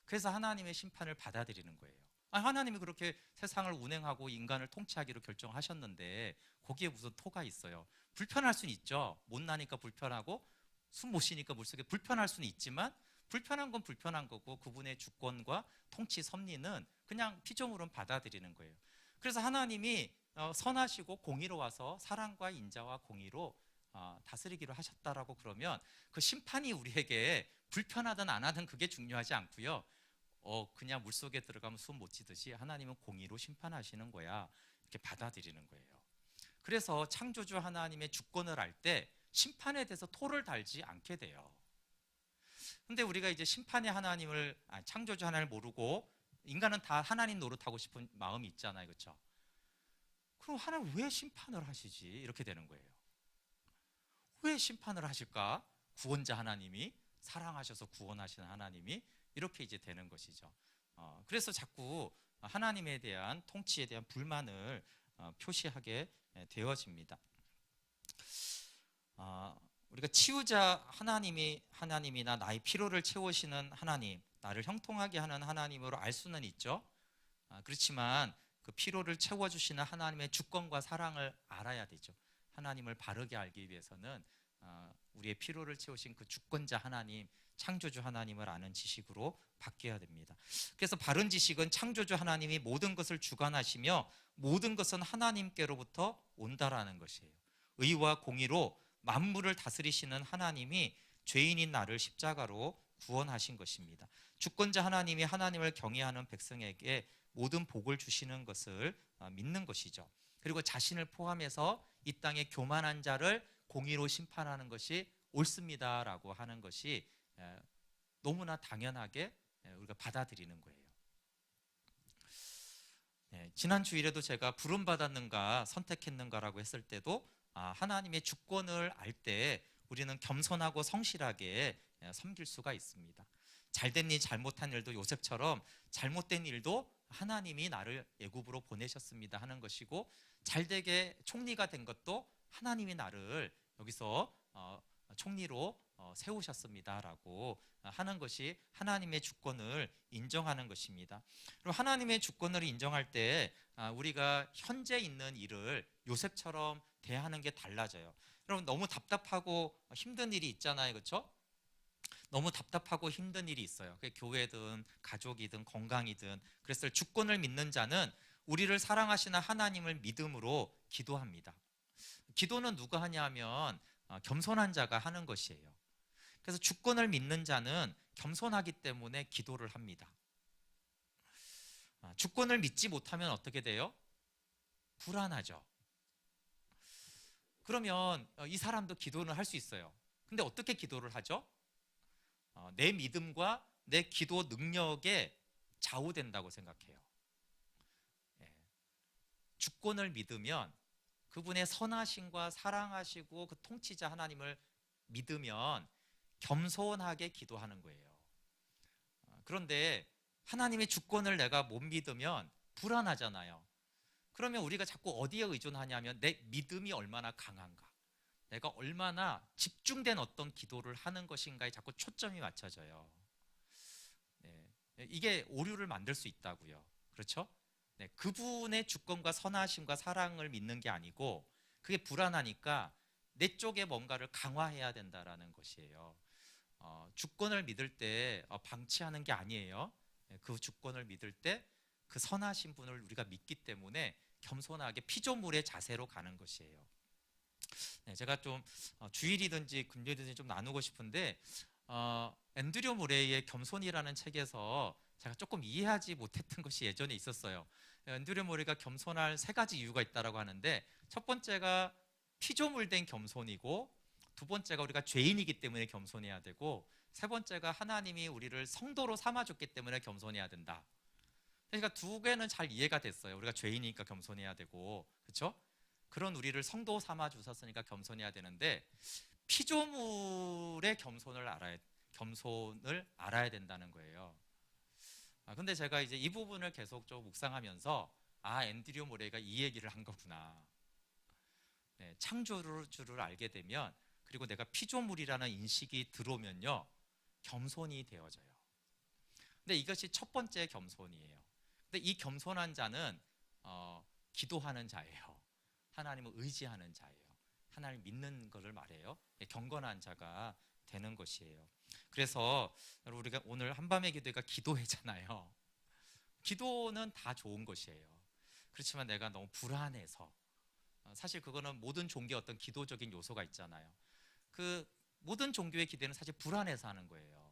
그래서 하나님의 심판을 받아들이는 거예요. 하나님이 그렇게 세상을 운행하고 인간을 통치하기로 결정하셨는데 거기에 무슨 토가 있어요. 불편할 수는 있죠. 못 나니까 불편하고 숨 못 쉬니까 물속에 불편할 수는 있지만 불편한 건 불편한 거고 그분의 주권과 통치 섭리는 그냥 피조물은 받아들이는 거예요. 그래서 하나님이 선하시고 공의로워서 사랑과 인자와 공의로 다스리기로 하셨다라고 그러면 그 심판이 우리에게 불편하든 안 하든 그게 중요하지 않고요. 그냥 물속에 들어가면 숨 못 쉬듯이 하나님은 공의로 심판하시는 거야. 이렇게 받아들이는 거예요. 그래서 창조주 하나님의 주권을 알 때 심판에 대해서 토를 달지 않게 돼요. 근데 우리가 이제 심판의 하나님을 창조주 하나님을 모르고 인간은 다 하나님 노릇하고 싶은 마음이 있잖아요. 그렇죠? 그럼 하나님 왜 심판을 하시지? 이렇게 되는 거예요. 왜 심판을 하실까? 구원자 하나님이 사랑하셔서 구원하시는 하나님이 이렇게 이제 되는 것이죠. 그래서 자꾸 하나님에 대한 통치에 대한 불만을 표시하게 되어집니다. 우리가 치유자 하나님이나 나의 피로를 채우시는 하나님, 나를 형통하게 하는 하나님으로 알 수는 있죠. 그렇지만 그 피로를 채워주시는 하나님의 주권과 사랑을 알아야 되죠. 하나님을 바르게 알기 위해서는 우리의 피로를 채우신 그 주권자 하나님, 창조주 하나님을 아는 지식으로 바뀌어야 됩니다. 그래서 바른 지식은 창조주 하나님이 모든 것을 주관하시며 모든 것은 하나님께로부터 온다라는 것이에요. 의와 공의로 만물을 다스리시는 하나님이 죄인인 나를 십자가로 구원하신 것입니다. 주권자 하나님이 하나님을 경외하는 백성에게 모든 복을 주시는 것을 믿는 것이죠. 그리고 자신을 포함해서 이 땅에 교만한 자를 공의로 심판하는 것이 옳습니다라고 하는 것이 너무나 당연하게 우리가 받아들이는 거예요. 지난 주일에도 제가 부름받았는가 선택했는가라고 했을 때도 하나님의 주권을 알 때 우리는 겸손하고 성실하게 섬길 수가 있습니다. 잘된 일 잘못한 일도 요셉처럼 잘못된 일도 하나님이 나를 애굽으로 보내셨습니다 하는 것이고 잘되게 총리가 된 것도 하나님이 나를 여기서 총리로 세우셨습니다라고 하는 것이 하나님의 주권을 인정하는 것입니다. 그리고 하나님의 주권을 인정할 때 우리가 현재 있는 일을 요셉처럼 대하는 게 달라져요. 여러분 너무 답답하고 힘든 일이 있잖아요. 그렇죠? 너무 답답하고 힘든 일이 있어요. 그게 교회든 가족이든 건강이든 그래서 주권을 믿는 자는 우리를 사랑하시는 하나님을 믿음으로 기도합니다. 기도는 누가 하냐면 겸손한 자가 하는 것이에요. 그래서 주권을 믿는 자는 겸손하기 때문에 기도를 합니다. 주권을 믿지 못하면 어떻게 돼요? 불안하죠. 그러면 이 사람도 기도는 할 수 있어요. 근데 어떻게 기도를 하죠? 내 믿음과 내 기도 능력에 좌우된다고 생각해요. 주권을 믿으면 그분의 선하심과 사랑하시고 그 통치자 하나님을 믿으면 겸손하게 기도하는 거예요. 그런데 하나님의 주권을 내가 못 믿으면 불안하잖아요. 그러면 우리가 자꾸 어디에 의존하냐면 내 믿음이 얼마나 강한가, 내가 얼마나 집중된 어떤 기도를 하는 것인가에 자꾸 초점이 맞춰져요. 이게 오류를 만들 수 있다고요. 그렇죠? 그분의 주권과 선하심과 사랑을 믿는 게 아니고 그게 불안하니까 내 쪽에 뭔가를 강화해야 된다라는 것이에요. 주권을 믿을 때 방치하는 게 아니에요. 그 주권을 믿을 때 그 선하신 분을 우리가 믿기 때문에 겸손하게 피조물의 자세로 가는 것이에요. 제가 좀 주일이든지 금요일이든지 좀 나누고 싶은데 앤드류 무레이의 겸손이라는 책에서 제가 조금 이해하지 못했던 것이 예전에 있었어요. 앤드류 무레이가 겸손할 세 가지 이유가 있다고 하는데, 첫 번째가 피조물된 겸손이고, 두 번째가 우리가 죄인이기 때문에 겸손해야 되고, 세 번째가 하나님이 우리를 성도로 삼아줬기 때문에 겸손해야 된다. 그러니까 두 개는 잘 이해가 됐어요. 우리가 죄인이니까 겸손해야 되고, 그렇죠? 그런 우리를 성도 삼아 주셨으니까 겸손해야 되는데, 피조물의 겸손을 알아야 된다는 거예요. 근데 제가 이제 이 부분을 계속 좀 묵상하면서 앤드류 모레이가 이 얘기를 한 거구나. 창조주를 알게 되면, 그리고 내가 피조물이라는 인식이 들어오면요, 겸손이 되어져요. 근데 이것이 첫 번째 겸손이에요. 근데 이 겸손한 자는 기도하는 자예요. 하나님을 의지하는 자예요. 하나님 믿는 것을 말해요. 경건한 자가 되는 것이에요. 그래서 우리가 오늘 한밤의 기도가 기도회잖아요. 기도는 다 좋은 것이에요. 그렇지만 내가 너무 불안해서, 사실 그거는 모든 종교의 어떤 기도적인 요소가 있잖아요. 그 모든 종교의 기도는 사실 불안해서 하는 거예요.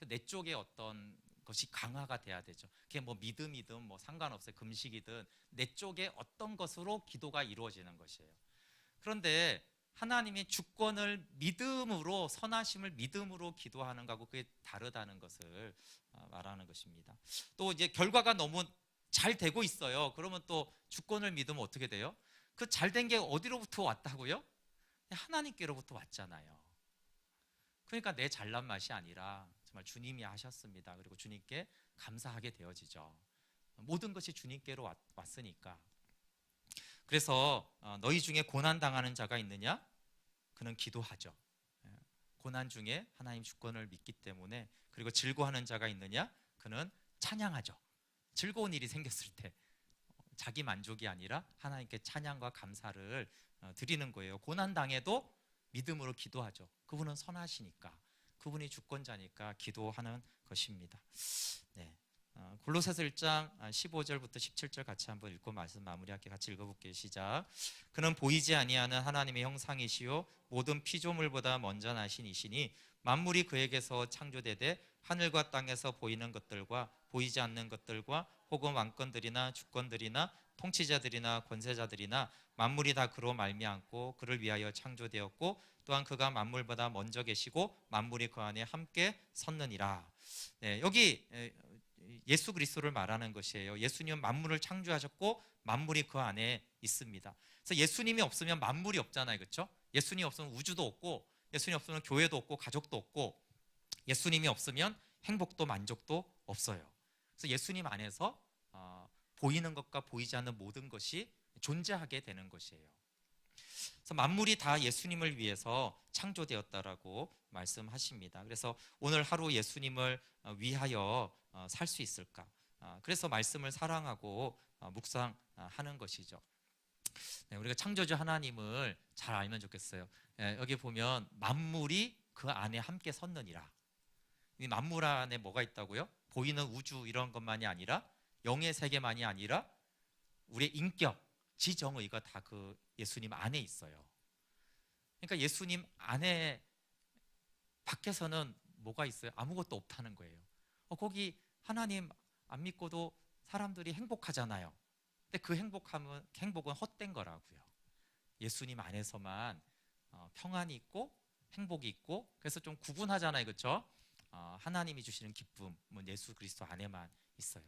내 쪽에 어떤 것이 강화가 돼야 되죠. 그게 뭐 믿음이든 뭐 상관없어요. 금식이든 내 쪽에 어떤 것으로 기도가 이루어지는 것이에요. 그런데 하나님의 주권을 믿음으로, 선하심을 믿음으로 기도하는 거하고 그게 다르다는 것을 말하는 것입니다. 또 이제 결과가 너무 잘 되고 있어요. 그러면 또 주권을 믿으면 어떻게 돼요? 그 잘 된 게 어디로부터 왔다고요? 하나님께로부터 왔잖아요. 그러니까 내 잘난 맛이 아니라 정말 주님이 하셨습니다. 그리고 주님께 감사하게 되어지죠. 모든 것이 주님께로 왔으니까. 그래서 너희 중에 고난 당하는 자가 있느냐? 그는 기도하죠. 고난 중에 하나님 주권을 믿기 때문에. 그리고 즐거워하는 자가 있느냐? 그는 찬양하죠. 즐거운 일이 생겼을 때 자기 만족이 아니라 하나님께 찬양과 감사를 드리는 거예요. 고난 당해도 믿음으로 기도하죠. 그분은 선하시니까, 그분이 주권자니까 기도하는 것입니다. 골로새서 1장 15절부터 17절 같이 한번 읽고 말씀 마무리할게. 같이 읽어볼게요. 시작. 그는 보이지 아니하는 하나님의 형상이시요 모든 피조물보다 먼저 나신 이시니 만물이 그에게서 창조되되 하늘과 땅에서 보이는 것들과 보이지 않는 것들과 혹은 왕권들이나 주권들이나 통치자들이나 권세자들이나 만물이 다 그로 말미암고 그를 위하여 창조되었고 또한 그가 만물보다 먼저 계시고 만물이 그 안에 함께 섰느니라. 여기 예수 그리스도를 말하는 것이에요. 예수님은 만물을 창조하셨고 만물이 그 안에 있습니다. 그래서 예수님이 없으면 만물이 없잖아요. 그렇죠? 예수님이 없으면 우주도 없고, 예수님이 없으면 교회도 없고 가족도 없고, 예수님이 없으면 행복도 만족도 없어요. 그래서 예수님 안에서 보이는 것과 보이지 않는 모든 것이 존재하게 되는 것이에요. 그래서 만물이 다 예수님을 위해서 창조되었다라고 말씀하십니다. 그래서 오늘 하루 예수님을 위하여 살 수 있을까? 그래서 말씀을 사랑하고 묵상하는 것이죠. 우리가 창조주 하나님을 잘 알면 좋겠어요. 여기 보면 만물이 그 안에 함께 섰느니라. 이 만물 안에 뭐가 있다고요? 보이는 우주 이런 것만이 아니라, 영의 세계만이 아니라 우리의 인격, 지정의가 다 그 예수님 안에 있어요. 그러니까 예수님 안에 밖에서는 뭐가 있어요? 아무것도 없다는 거예요. 거기 하나님 안 믿고도 사람들이 행복하잖아요. 근데 그 행복은 헛된 거라고요. 예수님 안에서만 평안이 있고 행복이 있고, 그래서 좀 구분하잖아요, 그렇죠? 하나님이 주시는 기쁨은 예수 그리스도 안에만 있어요.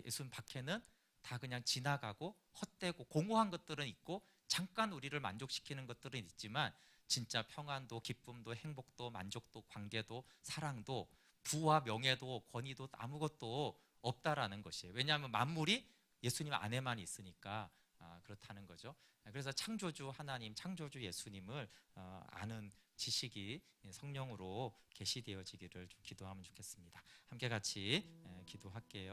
예수님 밖에는 다 그냥 지나가고 헛되고 공허한 것들은 있고 잠깐 우리를 만족시키는 것들은 있지만 진짜 평안도 기쁨도 행복도 만족도 관계도 사랑도 부와 명예도 권위도 아무것도 없다라는 것이에요. 왜냐하면 만물이 예수님 안에만 있으니까 그렇다는 거죠. 그래서 창조주 하나님, 창조주 예수님을 아는 지식이 성령으로 계시되어지기를 좀 기도하면 좋겠습니다. 함께 같이 기도할게요.